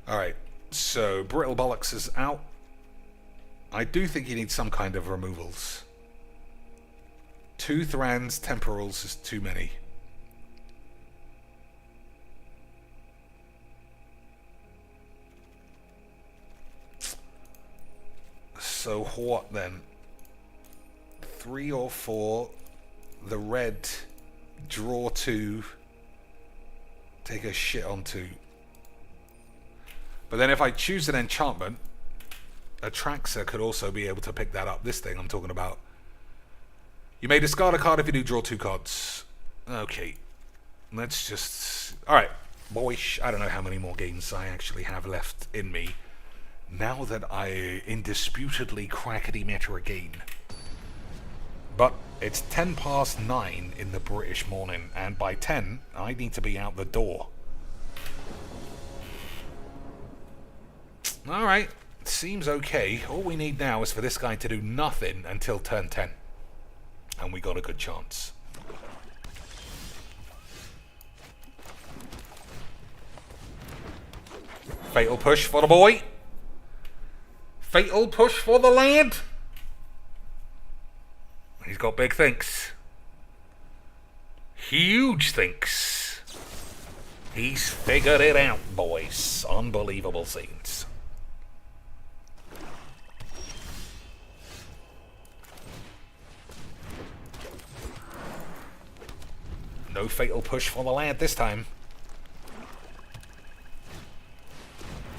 Alright, so Brittle Bollocks is out. I do think you need some kind of removals. 2 Thrands Temporals is too many. So what then? 3 or 4. The red. Draw 2. Take a shit on 2. But then if I choose an enchantment, Atraxa could also be able to pick that up. This thing I'm talking about. You may discard a card if you do draw 2 cards. Okay. Let's just... Alright, boys. I don't know how many more games I actually have left in me. Now that I indisputably crackety meta again. But it's 10 past 9 in the British morning, and by 10, I need to be out the door. Alright, seems okay. All we need now is for this guy to do nothing until turn 10. And we got a good chance. Fatal push for the boy. Fatal push for the lad. He's got big thinks. Huge thinks. He's figured it out, boys. Unbelievable scenes. No fatal push for the lad this time.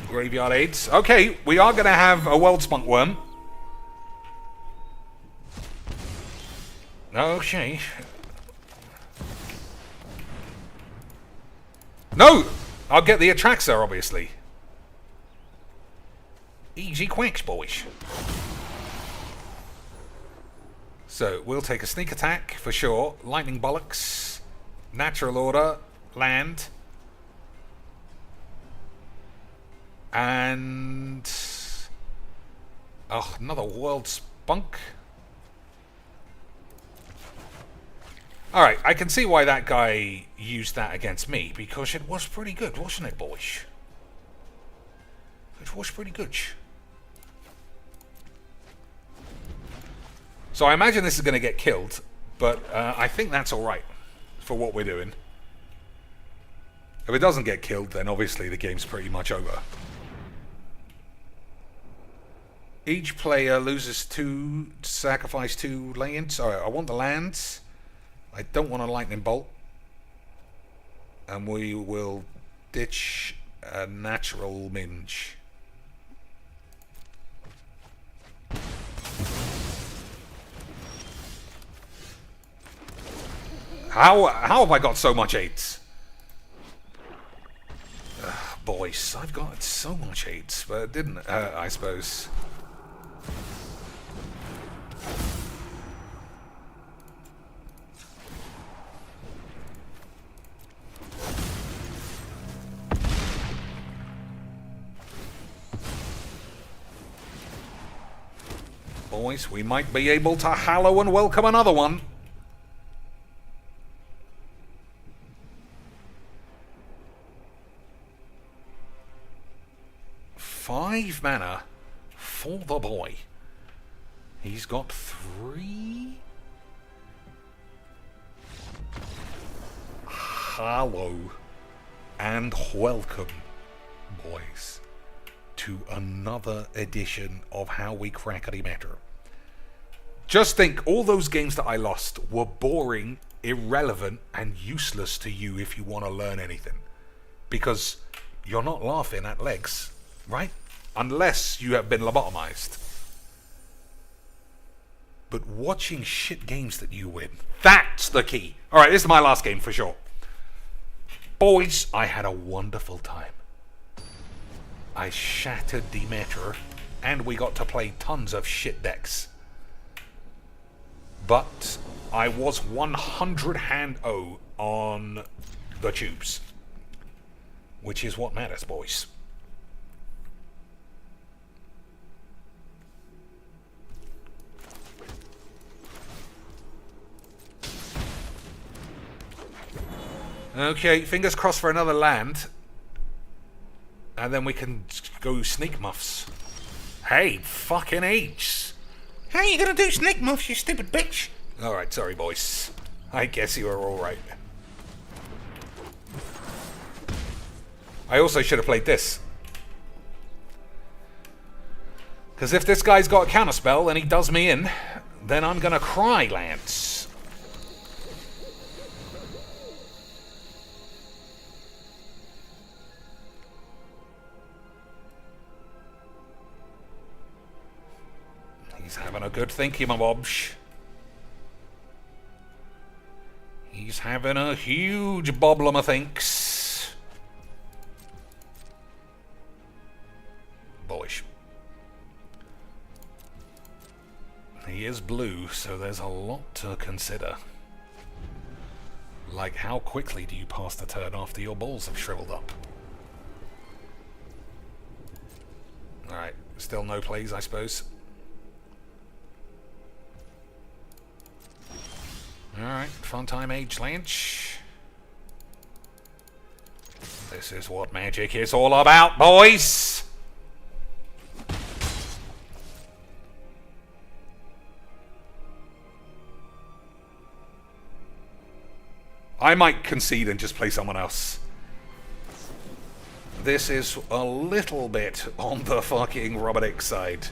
Graveyard aids. Okay, we are going to have a World Spunk Worm. Okay. No! I'll get the Atraxa, obviously. Easy quacks, boys. So, we'll take a sneak attack, for sure. Lightning Bollocks. Natural Order. Land. And... oh, another World Spunk. Alright, I can see why that guy used that against me, because it was pretty good, wasn't it, boys? It was pretty good. So I imagine this is going to get killed, but I think that's alright for what we're doing. If it doesn't get killed, then obviously the game's pretty much over. Each player loses 2, sacrifice 2 lands. Alright, I want the lands. I don't want a lightning bolt. And we will ditch a natural minge. How have I got so much 8s? Boys, I've got so much 8s, but it didn't, I suppose. Boys, we might be able to hallow and welcome another one. Five mana for the boy. He's got 3. Hallow and welcome, boys, to another edition of How We Crackety Matter. Just think, all those games that I lost were boring, irrelevant, and useless to you if you want to learn anything. Because you're not laughing at legs, right? Unless you have been lobotomized. But watching shit games that you win, that's the key. Alright, this is my last game for sure. Boys, I had a wonderful time. I shattered the meta, and we got to play tons of shit decks. But I was 100 hand O on the tubes. Which is what matters, boys. Okay, fingers crossed for another land. And then we can go sneak muffs. Hey, fucking H. How you gonna do sneak muffs, you stupid bitch? Alright, sorry boys. I guess you were alright. I also should have played this. Because if this guy's got a counterspell and he does me in, then I'm gonna cry, Lance. He's having a good thingy-my-bobsh. He's having a huge boblem-a-thinks. Boyish. He is blue, so there's a lot to consider. Like, how quickly do you pass the turn after your balls have shriveled up? Alright, still no plays, I suppose. Alright, fun time, Age Lynch. This is what magic is all about, boys! I might concede and just play someone else. This is a little bit on the fucking Robert side.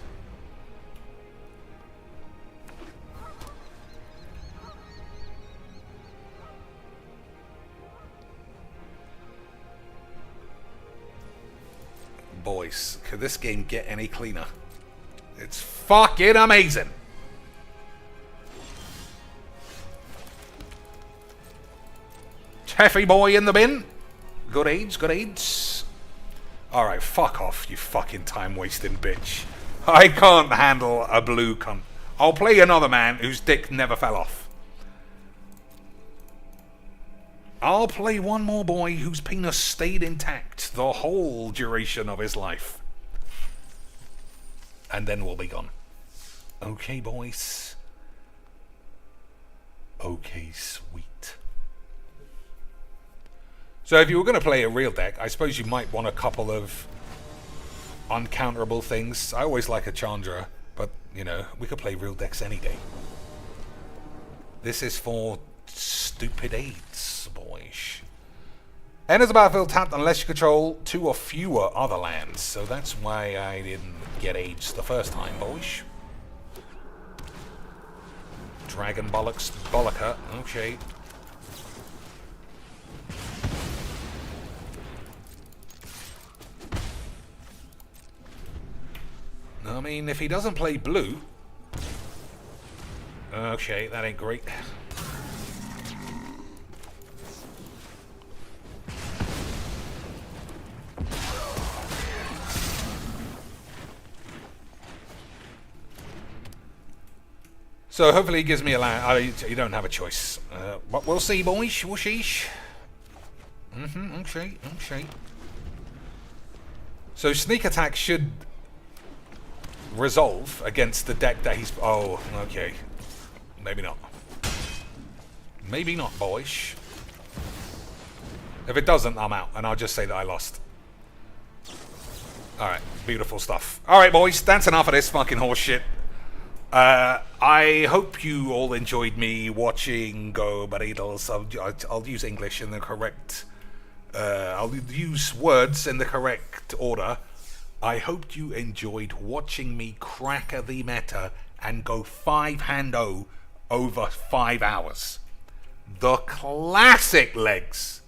Boys, could this game get any cleaner? It's fucking amazing! Taffy boy in the bin. Good aids, good aids. Alright, fuck off, you fucking time-wasting bitch. I can't handle a blue cunt. I'll play another man whose dick never fell off. I'll play one more boy whose penis stayed intact the whole duration of his life. And then we'll be gone. Okay, boys. Okay, sweet. So if you were going to play a real deck, I suppose you might want a couple of uncounterable things. I always like a Chandra, but, you know, we could play real decks any day. This is for stupid aids, boys. Enters the battlefield tapped unless you control 2 or fewer other lands. So that's why I didn't get aids the first time, boys. Dragon Bollocks Bollocker. Okay. I mean, if he doesn't play blue... Okay, that ain't great. So hopefully he gives me a land. You don't have a choice. But we'll see, boys. Whooshish. Okay, okay. So sneak attack should resolve against the deck that he's... Oh, okay. Maybe not. Maybe not, boys. If it doesn't, I'm out, and I'll just say that I lost. Alright, beautiful stuff. Alright, boys, that's enough of this fucking horse shit. I hope you all enjoyed me watching Go Burritos. I'll use English in the correct... I'll use words in the correct order. I hope you enjoyed watching me crack the meta and go 5-0 over 5 hours. The classic legs,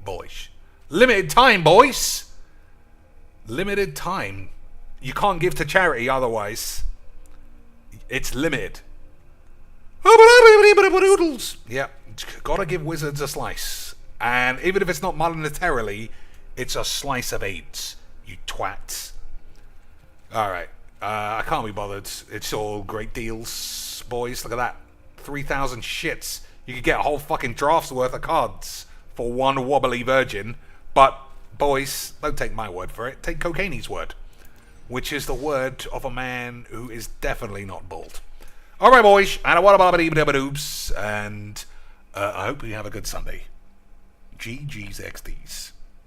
boys. Limited time, boys. Limited time. You can't give to charity otherwise. It's limited. Yeah, gotta give wizards a slice. And even if it's not monetarily, it's a slice of AIDS, you twats. Alright, I can't be bothered. It's all great deals, boys. Look at that. 3,000 shits. You could get a whole fucking draft's worth of cards for one wobbly virgin. But, boys, don't take my word for it. Take Cocaine's word. Which is the word of a man who is definitely not bald. Alright, boys. And I hope you have a good Sunday. GG's XDs.